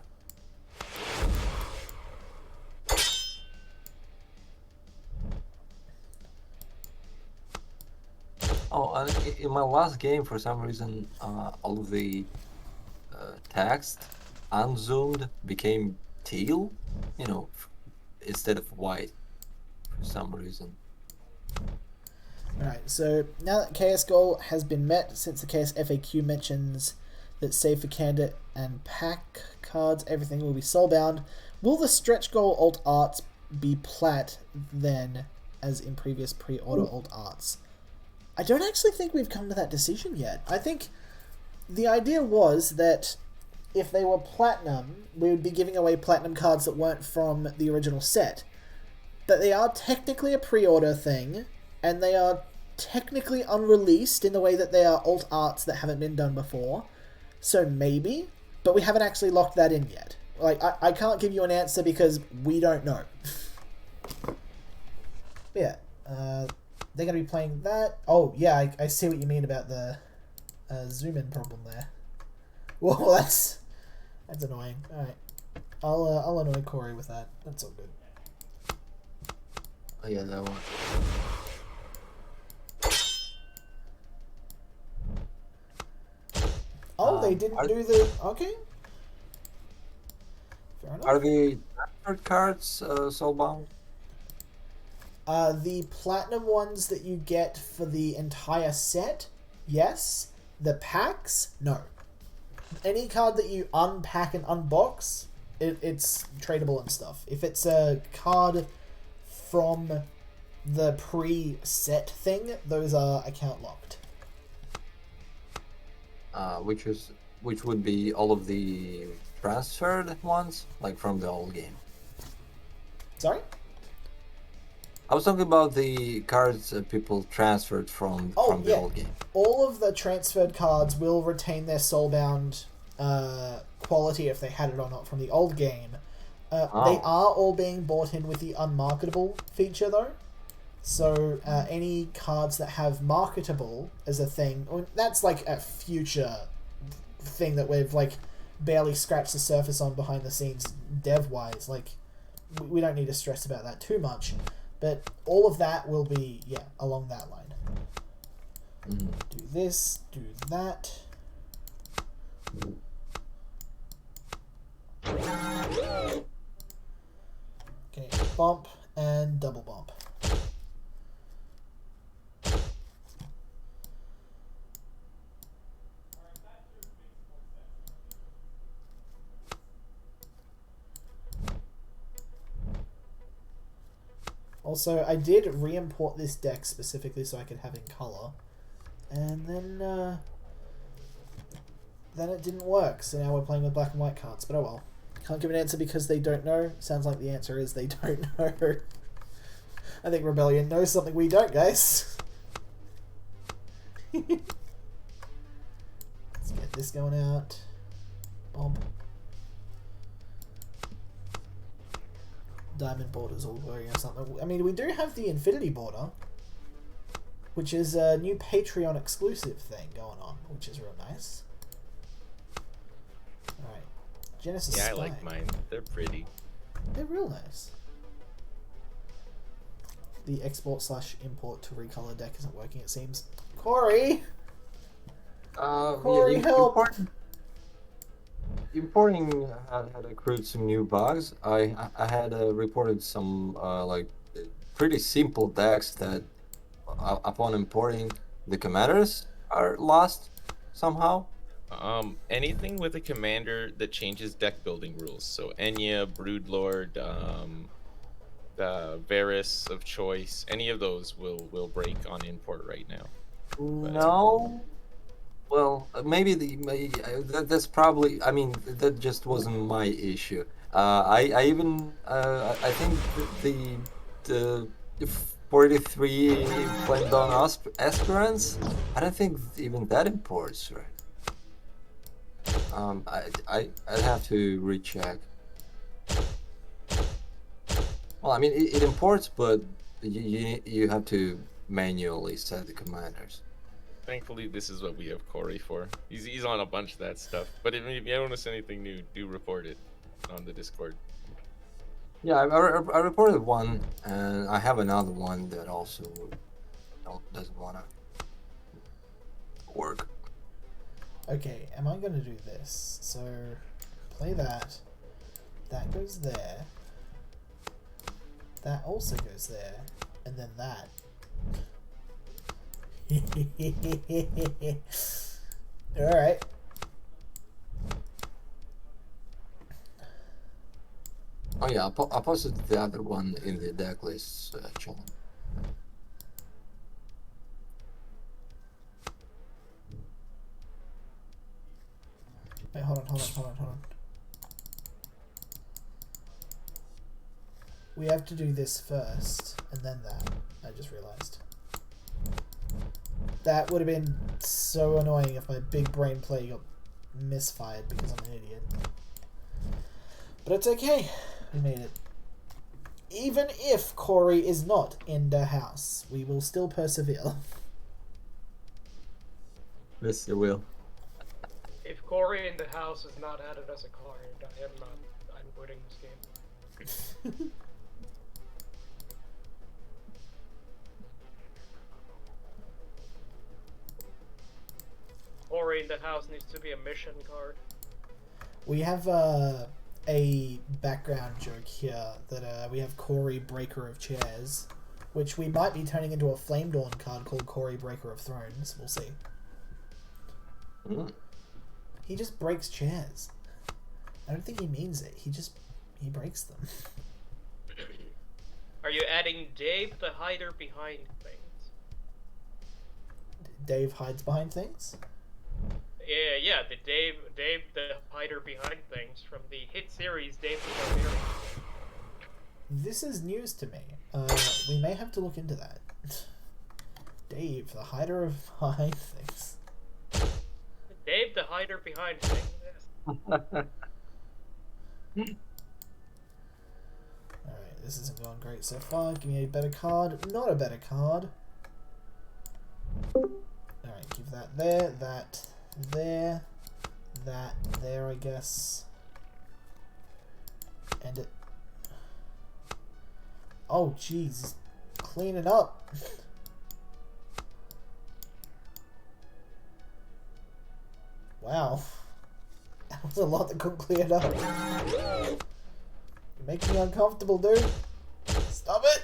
Oh, and in my last game, for some reason, all of the text unzoomed became teal, instead of white for some reason. Alright, so now that KS goal has been met, since the KS FAQ mentions that save for candidate and pack cards, everything will be soulbound, will the stretch goal alt arts be plat then, as in previous pre-order alt arts? I don't actually think we've come to that decision yet. I think the idea was that if they were platinum, we would be giving away platinum cards that weren't from the original set. But they are technically a pre-order thing, and they are technically unreleased in the way that they are alt arts that haven't been done before. So maybe, but we haven't actually locked that in yet. Like, I can't give you an answer because we don't know. Yeah, they're going to be playing that. Oh, yeah, I see what you mean about the zoom in problem there. Well, that's annoying. Alright, I'll annoy Corey with that. That's all good. Oh yeah, that one. Oh, they didn't do the... Okay. Fair enough. Are the transferred cards soulbound? The platinum ones that you get for the entire set, yes. The packs, no. Any card that you unpack and unbox, it's tradable and stuff. If it's a card from the pre-set thing, those are account locked. Which would be all of the transferred ones, like from the old game. Sorry? I was talking about the cards that people transferred from the old game. All of the transferred cards will retain their soulbound quality if they had it or not from the old game. They are all being bought in with the unmarketable feature though. So any cards that have marketable as a thing, that's like a future thing that we've like barely scratched the surface on behind the scenes dev-wise. Like we don't need to stress about that too much. But all of that will be, along that line. Do this, do that. Okay, bump and double bump. Also, I did re-import this deck specifically so I could have in color, and then it didn't work. So now we're playing with black and white cards. But oh well. Can't give an answer because they don't know. Sounds like the answer is they don't know. I think Rebellion knows something we don't, guys. Let's get this going out. Bomb. Diamond borders all going or something. I mean, we do have the Infinity border, which is a new Patreon exclusive thing going on, which is real nice. Alright. Genesis Yeah, Spy. I like mine. They're pretty. They're real nice. The export/import to recolor deck isn't working, it seems. Corey! Corey, help! Importing had accrued some new bugs. I had reported some like pretty simple decks that upon importing the commanders are lost somehow. Anything with a commander that changes deck building rules. So Enya, Broodlord, the Varus of choice, any of those will break on import right now. No. Well, maybe that's probably. I mean, that just wasn't my issue. I even I think the 43 Splendon Aspirants. I don't think even that imports, right? I'd have to recheck. Well, I mean, it imports, but you have to manually set the commanders. Thankfully, this is what we have Corey for. He's on a bunch of that stuff. But if you notice anything new, do report it on the Discord. Yeah, I reported one, and I have another one that also doesn't want to work. Okay, am I going to do this? So, play that. That goes there. That also goes there. And then that. Alright. Oh yeah, I posted the other one in the deck list channel. Wait, hold on. We have to do this first, and then that. I just realized. That would have been so annoying if my big brain play got misfired because I'm an idiot. But it's okay. We made it. Even if Corey is not in the house, we will still persevere. Yes, you will. If Corey in the house is not added as a card, I'm quitting this game. Corey in the house needs to be a mission card. We have a background joke here that we have Corey Breaker of Chairs, which we might be turning into a Flame Dawn card called Corey Breaker of Thrones. We'll see. He just breaks chairs. I don't think he means it. He breaks them. Are Are you adding Dave the hider behind things? Dave hides behind things? Yeah, the Dave the hider behind things from the hit series Dave the Barbarian. This is news to me. We may have to look into that. Dave, the hider of behind things. Dave the hider behind things. Yes. Alright, this isn't going great so far. Give me a better card. Not a better card. Alright, give that there, that there, that there, I guess. And it... Oh, jeez. Clean it up. Wow. That was a lot that couldn't clear it up. You're making me uncomfortable, dude. Stop it!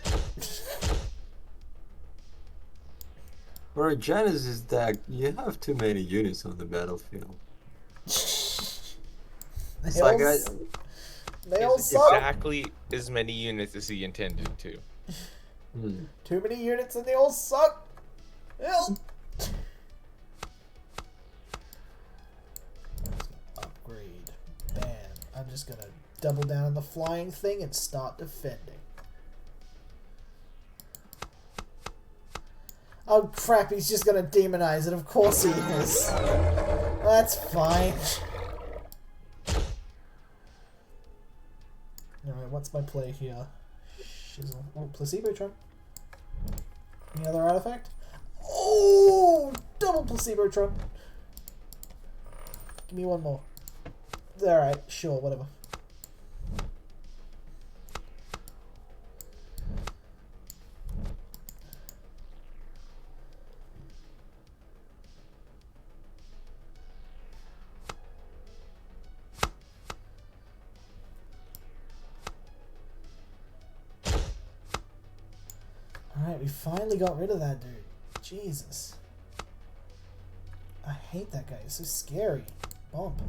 For a Genesis deck, you have too many units on the battlefield. They all, they all suck. Exactly as many units as he intended to. Too many units and they all suck. Help! Upgrade. Bam. I'm just gonna double down on the flying thing and start defending. Oh crap, he's just gonna demonize it. Of course he is. That's fine. Alright, what's my play here? Shizzle. Oh, Placebotron. Any other artifact? Oh! Double Placebotron. Give me one more. Alright, sure, whatever. Alright, we finally got rid of that dude. Jesus. I hate that guy. He's so scary. Bump.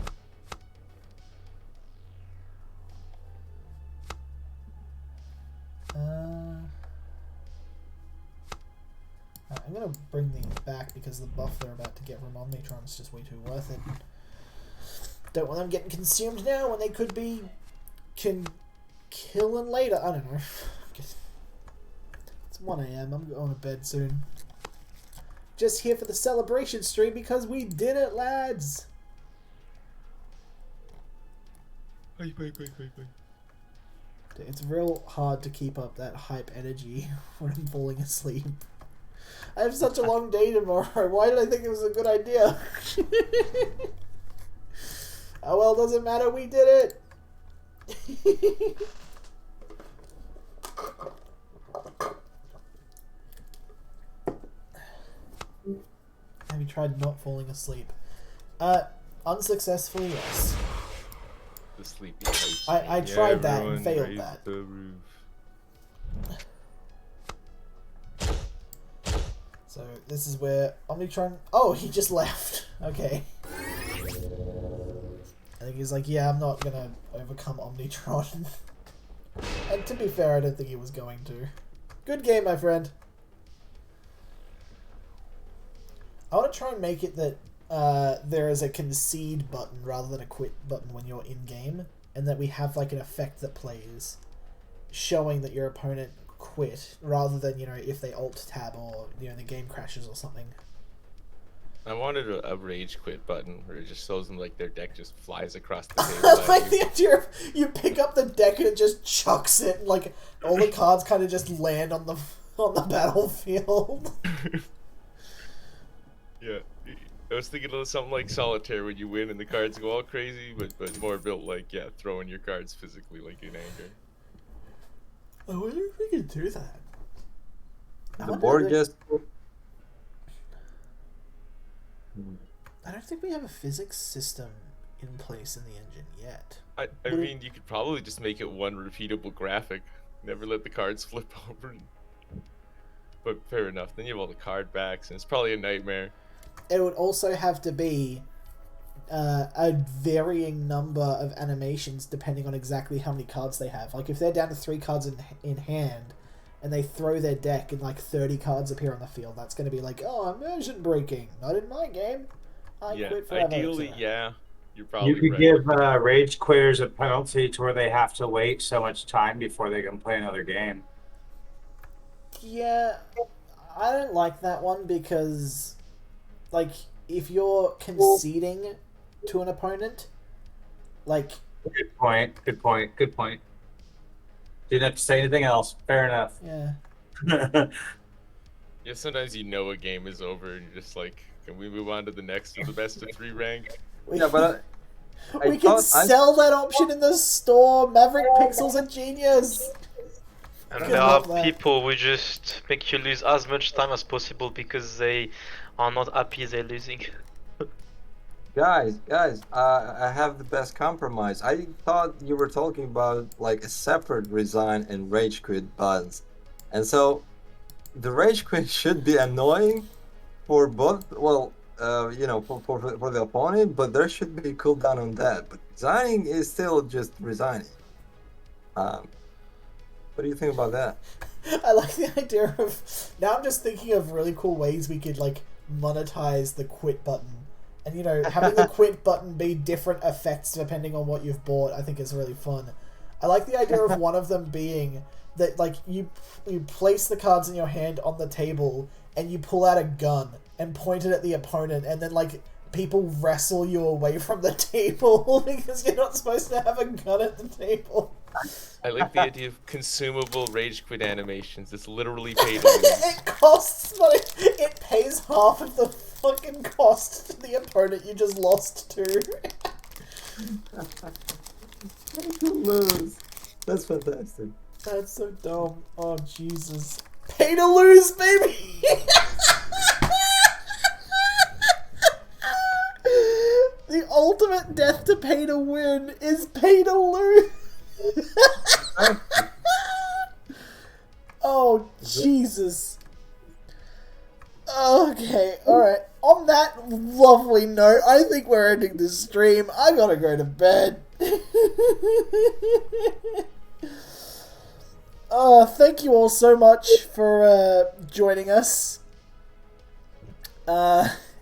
I'm gonna bring these back because the buff they're about to get from Omnitron is just way too worth it. Don't want them getting consumed now when they could be killing later. I don't know. It's 1 AM. I'm going to bed soon. Just here for the celebration stream because we did it, lads. It's real hard to keep up that hype energy when I'm falling asleep. I have such a long day tomorrow. Why did I think it was a good idea? Oh well, doesn't matter. We did it. Have you tried not falling asleep? Unsuccessfully, yes. The sleepy house. I tried that and failed that. The roof. So this is where Omnitron... Oh, he just left. Okay. I think he's like, yeah, I'm not gonna overcome Omnitron. And to be fair, I don't think he was going to. Good game, my friend. I want to try and make it that there is a concede button rather than a quit button when you're in-game, and that we have like an effect that plays showing that your opponent quit, rather than, you know, if they alt-tab or, you know, the game crashes or something. I wanted a rage quit button where it just shows them like their deck just flies across the table. I like the idea of you pick up the deck and it just chucks it, and like all the cards kind of just land on the battlefield. Yeah, I was thinking of something like Solitaire when you win and the cards go all crazy, but more built like, yeah, throwing your cards physically like in anger. I wonder if we could do that. The board just... I don't think we have a physics system in place in the engine yet. I mean, you could probably just make it one repeatable graphic. Never let the cards flip over. But fair enough. Then you have all the card backs, and it's probably a nightmare. It would also have to be a varying number of animations depending on exactly how many cards they have. Like if they're down to 3 cards in hand, and they throw their deck and like 30 cards appear on the field, that's going to be like, oh, immersion breaking. Not in my game. I Yeah, quit forever. ideally, etc. yeah. You're probably You could right. give rage quitters a penalty to where they have to wait so much time before they can play another game. Yeah, I don't like that one because, like, if you're conceding to an opponent, like, Good point. Good point. Good point. Didn't have to say anything else. Fair enough. yeah. Yeah, sometimes you know a game is over and you're just like, can we move on to the next of the best of 3 rank? Yeah, but I We can sell that option in the store. Maverick Pixel's a genius. And Good there are luck, man. people who just make you lose as much time as possible because they are not happy they're losing. Guys, I have the best compromise. I thought you were talking about like a separate resign and rage quit buttons, and so the rage quit should be annoying for both. Well, for the opponent, but there should be a cooldown on that. But resigning is still just resigning. What do you think about that? I like the idea of... Now I'm just thinking of really cool ways we could, like, monetize the quit button. And, you know, having the quit button be different effects depending on what you've bought, I think is really fun. I like the idea of one of them being that, like, you place the cards in your hand on the table and you pull out a gun and point it at the opponent and then, like, people wrestle you away from the table because you're not supposed to have a gun at the table. I like the idea of consumable rage quit animations. It's literally paid to lose. It costs money. It pays half of the fucking cost to the opponent you just lost to. Lose. That's fantastic. That's so dumb. Oh, Jesus. Pay to lose, baby! The ultimate death to pay to win is pay to lose. Oh, Jesus. Okay, alright. On that lovely note, I think we're ending this stream. I gotta go to bed. Thank you all so much for joining us.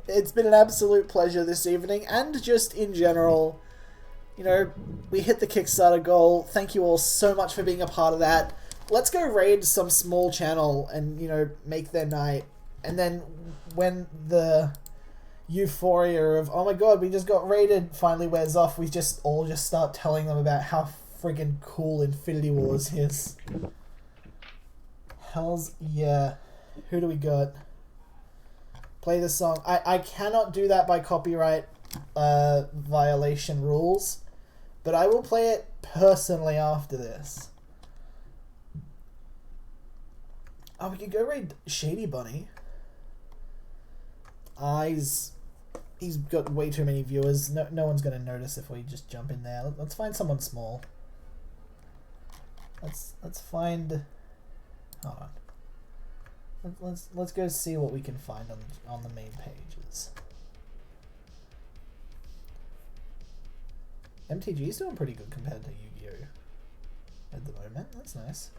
It's been an absolute pleasure this evening, and just in general. You know, we hit the Kickstarter goal. Thank you all so much for being a part of that. Let's go raid some small channel and, you know, make their night. And then when the euphoria of, oh my god, we just got raided finally wears off, we just all just start telling them about how friggin' cool Infinity Wars is. Hells yeah. Who do we got? Play the song. I cannot do that by copyright violation rules. But I will play it personally after this. Oh, we could go raid Shady Bunny. He's got way too many viewers. No one's going to notice if we just jump in there. Let's find someone small. Let's find... Hold on. Let's go see what we can find on the main pages. MTG's doing pretty good compared to Yu-Gi-Oh! At the moment. That's nice.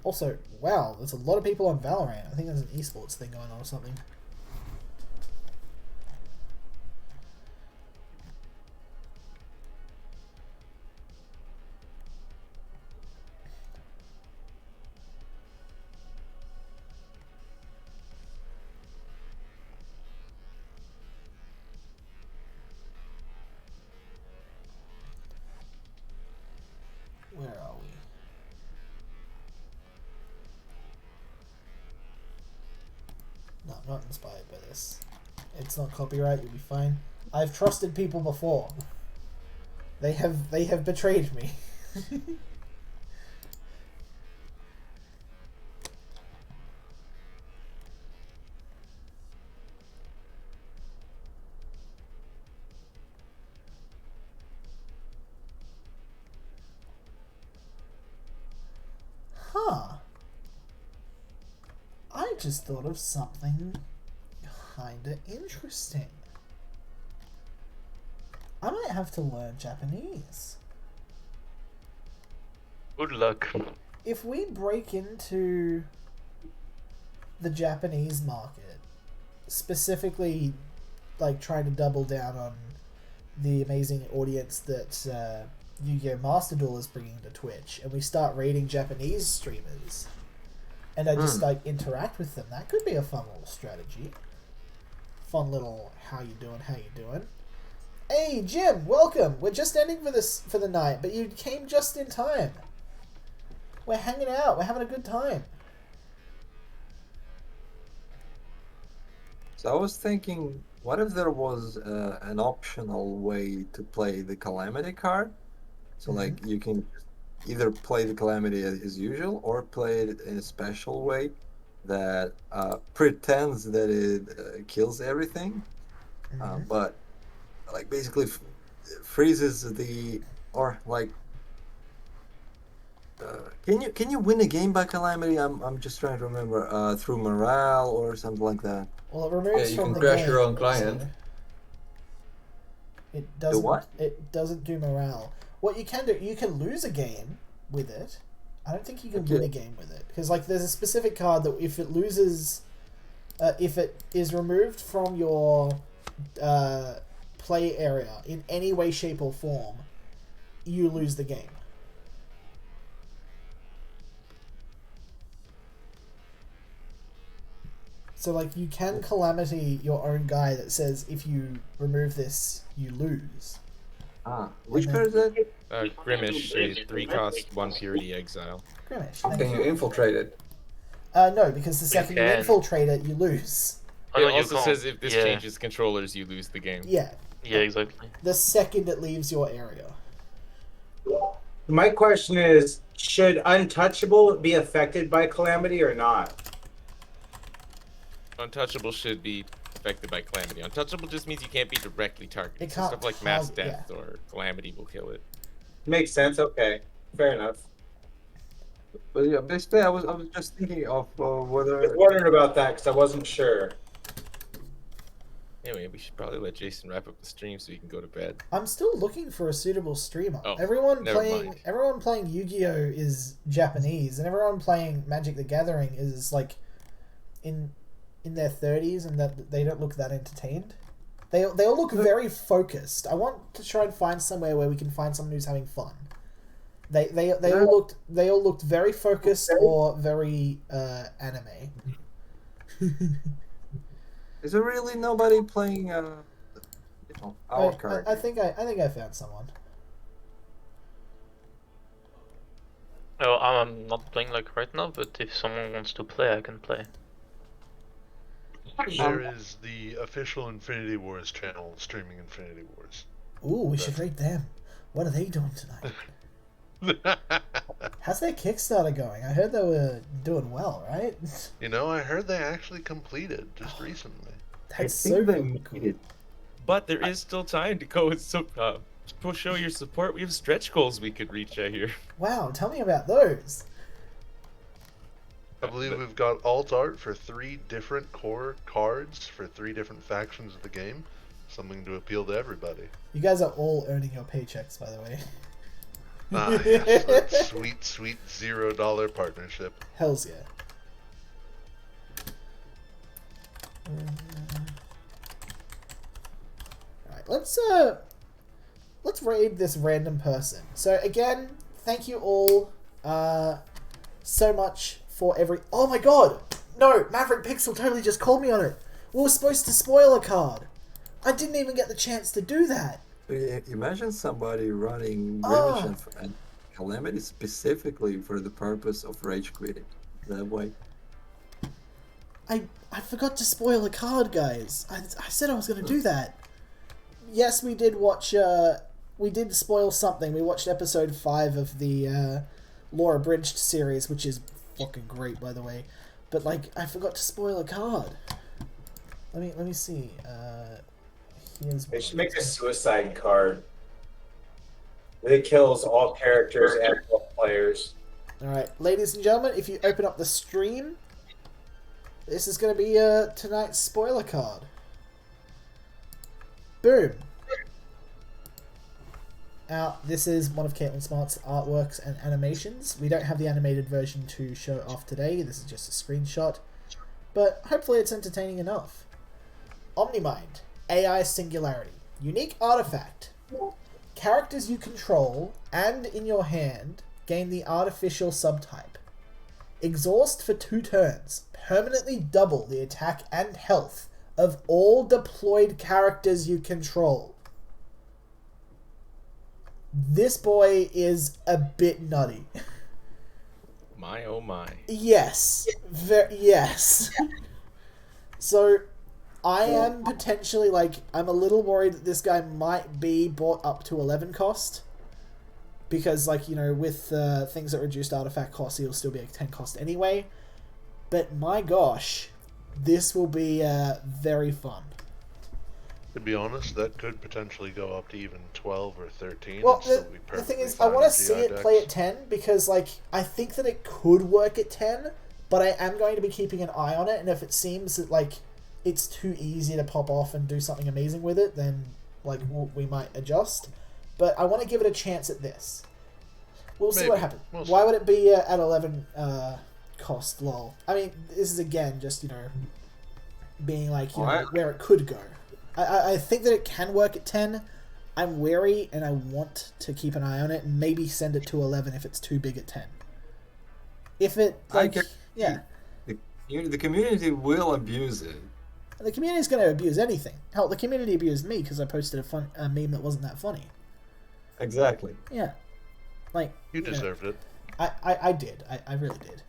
Also, wow, there's a lot of people on Valorant. I think there's an esports thing going on or something. Where are we? No, I'm not inspired by this. It's not copyright, you'll be fine. I've trusted people before. They have betrayed me. Huh. I just thought of something kinda interesting. I might have to learn Japanese. Good luck. if we break into the Japanese market, specifically, like trying to double down on the amazing audience that Yu-Gi-Oh! Master Duel is bringing to Twitch, and we start raiding Japanese streamers, and I just like interact with them, that could be a fun little strategy. Fun little how you doing. Hey Jim, welcome. We're just ending for the night, but you came just in time. We're hanging out. We're having a good time. So I was thinking, what if there was an optional way to play the Calamity card? So like you can either play the Calamity as usual or play it in a special way that pretends that it kills everything, but like basically freezes the or like. Can you win a game by Calamity? I'm just trying to remember through morale or something like that. Well, it removes you from can the crash game, your own client. so it doesn't. what? It doesn't do morale. What you can do, you can lose a game with it. I don't think you can win a game with it because like there's a specific card that if it loses, if it is removed from your play area in any way, shape, or form, you lose the game. So, like, you can Calamity your own guy that says, if you remove this, you lose. Which card is that? Grimish, a 3-cost, 1 purity exile. Grimish. Can you infiltrate it? No, because the second you can. infiltrate it, you lose. Oh, It no, you also can't. says if this Yeah. changes controllers, you lose the game. Yeah. Yeah, exactly. The second it leaves your area. My question is, should Untouchable be affected by Calamity or not? Untouchable should be affected by Calamity. Untouchable just means you can't be directly targeted. It So can't stuff like Mass target- Death or Calamity will kill it. Makes sense. Okay, fair enough. But yeah, basically, I was just thinking of I was whether. wondering about that because I wasn't sure. Anyway, we should probably let Jason wrap up the stream so he can go to bed. I'm still looking for a suitable streamer. Oh, everyone never playing Yu-Gi-Oh is Japanese, and everyone playing Magic the Gathering is like in their 30s, and that they don't look that entertained. They all look very focused. I want to try and find somewhere where we can find someone who's having fun. They all looked very focused or very anime. Is there really nobody playing our card? I think I found someone. Oh, I'm not playing like right now, but if someone wants to play, I can play. There is the official Infinity Wars channel streaming Infinity Wars. Ooh, we should rate them. What are they doing tonight? How's their Kickstarter going? I heard they were doing well, right? You know, I heard they actually completed just recently. That's so cool. But there is still time to go and show your support. We have stretch goals we could reach out here. Wow, tell me about those. I believe we've got alt art for 3 different core cards for 3 different factions of the game. Something to appeal to everybody. You guys are all earning your paychecks, by the way. Ah, yes, that sweet, sweet $0 partnership. Hells yeah. Alright, let's raid this random person. So again, thank you all so much for every... Oh my god! No! Maverick Pixel totally just called me on it! We were supposed to spoil a card! I didn't even get the chance to do that! Imagine somebody running Ah. Grimish and Calamity specifically for the purpose of rage quitting. That way. I forgot to spoil a card, guys. I said I was going to do that. Yes, we did watch... we did spoil something. We watched episode 5 of the Laura Bridged series, which is fucking great, by the way. But, like, I forgot to spoil a card. Let me see. Here's They one. should make a suicide card. It kills all characters and all players. Alright, ladies and gentlemen, if you open up the stream, this is going to be tonight's spoiler card. Boom. out. This is one of Caitlin Smart's artworks and animations. We don't have the animated version to show off today. This is just a screenshot. But hopefully it's entertaining enough. Omnimind. AI Singularity. Unique artifact. Characters you control and in your hand gain the artificial subtype. Exhaust for 2 turns. Permanently double the attack and health of all deployed characters you control. This boy is a bit nutty. My oh my. Yes. Yes. So, I am potentially, I'm a little worried that this guy might be bought up to 11 cost. Because, with things that reduced artifact cost, he'll still be a 10 cost anyway. But my gosh, this will be very fun. To be honest, that could potentially go up to even 12 or 13. Well, and still the be thing perfectly is, I fine want to with see GI it decks. play at 10 because, I think that it could work at 10, but I am going to be keeping an eye on it, and if it seems that, it's too easy to pop off and do something amazing with it, then, we might adjust. But I want to give it a chance at this. We'll see what happens. We'll Why see. would it be at 11 cost, lol? I mean, this is, again, just, being, where it could go. I think that it can work at 10. I'm wary, and I want to keep an eye on it, and maybe send it to 11 if it's too big at 10. If it, yeah. The community will abuse it. The community's going to abuse anything. Hell, the community abused me because I posted a meme that wasn't that funny. Exactly. Yeah. You deserved it. I did. I really did.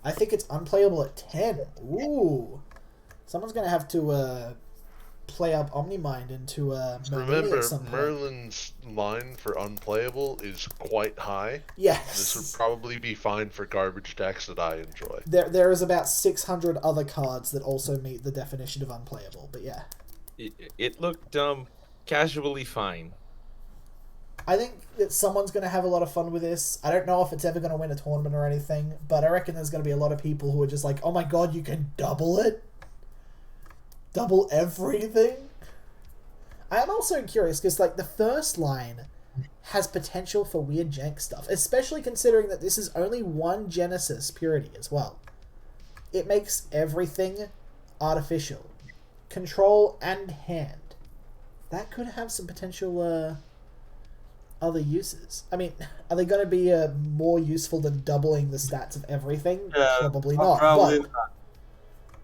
I think it's unplayable at 10. Ooh. Someone's going to have to play up Omnimind into Merlini Remember, at some point. Merlin's line for unplayable is quite high. Yes. This would probably be fine for garbage decks that I enjoy. There is about 600 other cards that also meet the definition of unplayable, but yeah. It looked casually fine. I think that someone's going to have a lot of fun with this. I don't know if it's ever going to win a tournament or anything, but I reckon there's going to be a lot of people who are just like, oh my god, you can double it? Double everything? I am also curious, because the first line has potential for weird jank stuff, especially considering that this is only one Genesis purity as well. It makes everything artificial. Control and hand. That could have some potential other uses. I mean, are they going to be more useful than doubling the stats of everything? Probably not. Probably but, not.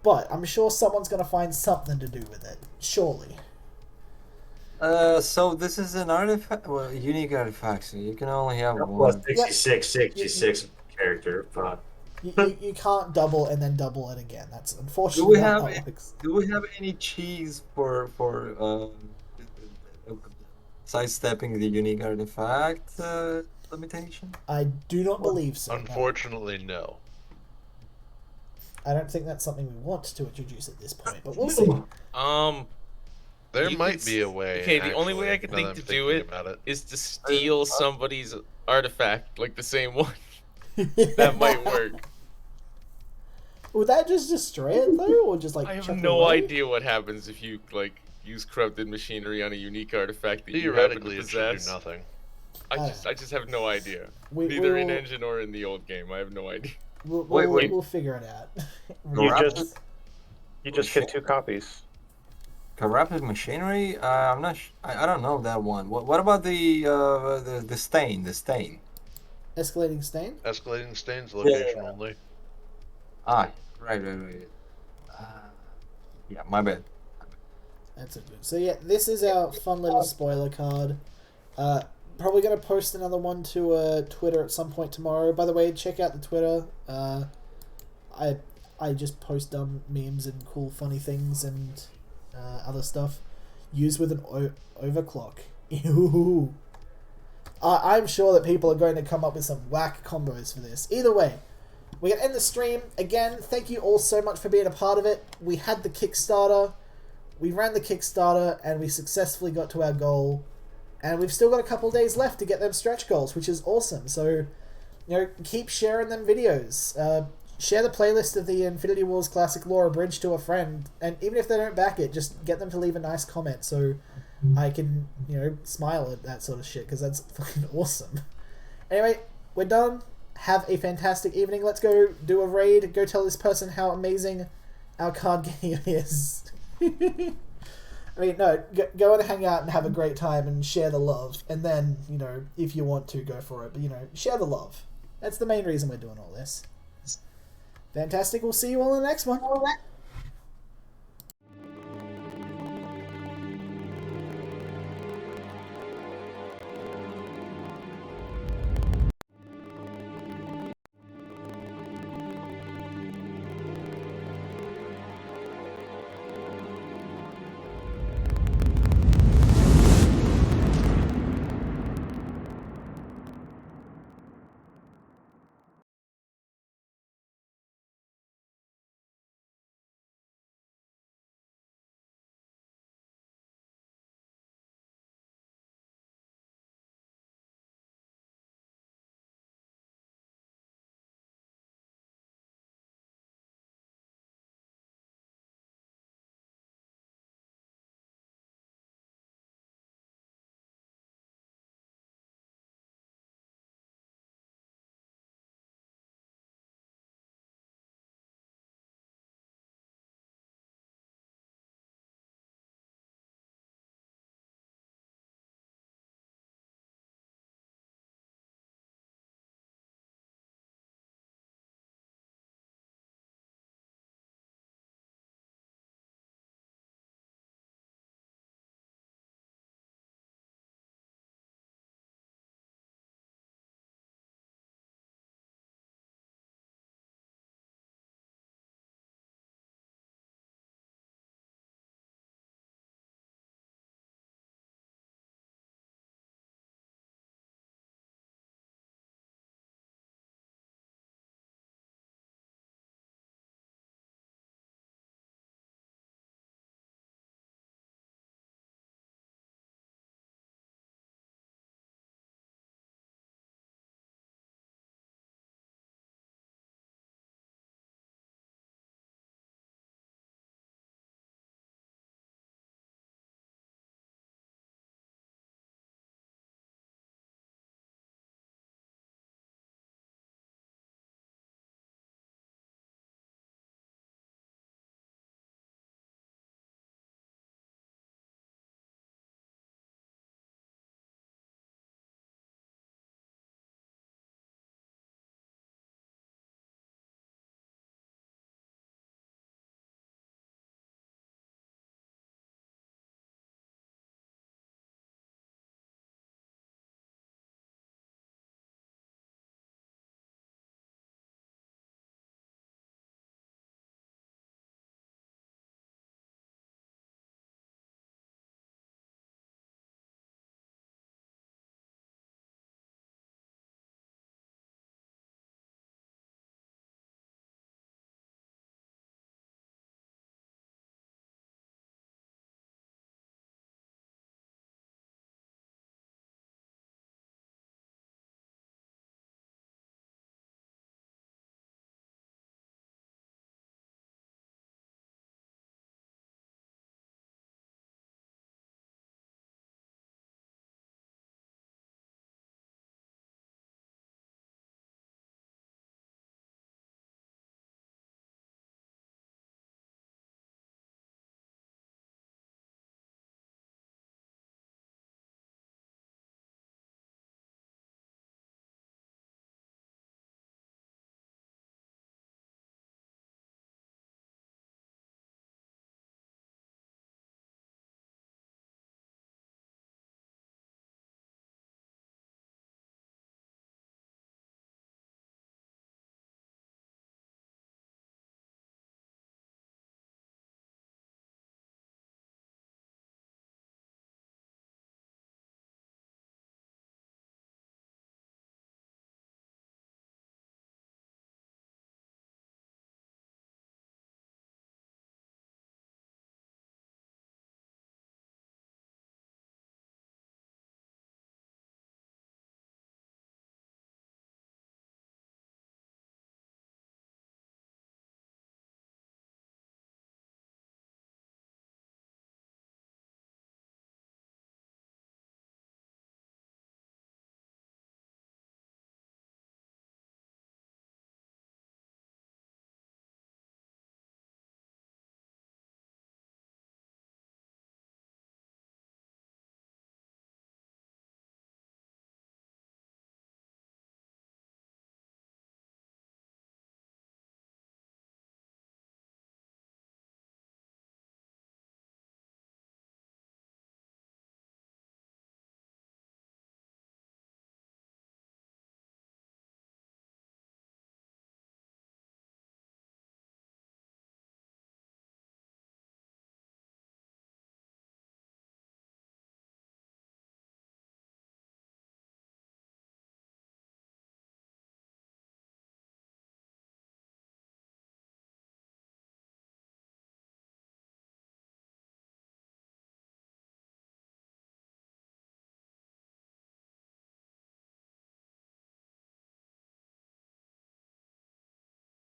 But I'm sure someone's going to find something to do with it. Surely. So this is an artifact, unique artifact. So you can only have Well, one. 66 character. You can't double and then double it again. That's Do unfortunately we not have how it works. Do we have any cheese for sidestepping the unique artifact limitation? I do not believe so. no. Unfortunately, no. I don't think that's something we want to introduce at this point, but we'll see. There You might can be a way. Okay, the only way I actually, can now think that to I'm do thinking it about is to steal somebody's artifact, like the same one. That That might work. Would that just destroy it though, or just I chuck have it no away? idea what happens if you use corrupted machinery on a unique artifact that you happen to Theoretically, it should do possess. nothing. I just have no idea. We- Neither in we'll- engine or in the old game. I have no idea. Wait. We'll figure it out. You just get 2 copies. Corrupted machinery? I'm not. I don't know that one. What about the stain? The stain. Escalating stain. Escalating stains location only. Ah, right. Yeah, my bad. That's a good. So yeah, this is our fun little spoiler card. Probably gonna post another one to Twitter at some point tomorrow. By the way, check out the Twitter. I just post dumb memes and cool funny things and other stuff. Use with an overclock. Ew. I'm sure that people are going to come up with some whack combos for this. Either way, we're going to end the stream. Again, thank you all so much for being a part of it. We had the Kickstarter. We ran the Kickstarter, and we successfully got to our goal. And we've still got a couple days left to get them stretch goals, which is awesome. So, keep sharing them videos. Share the playlist of the Infinity Wars Classic Lore Abridged to a friend. And even if they don't back it, just get them to leave a nice comment so I can, smile at that sort of shit because that's fucking awesome. Anyway, we're done. Have a fantastic evening. Let's go do a raid. Go tell this person how amazing our card game is. I mean, no, go and hang out and have a great time and share the love. And then, if you want to, go for it. But, share the love. That's the main reason we're doing all this. Fantastic. We'll see you all in the next one.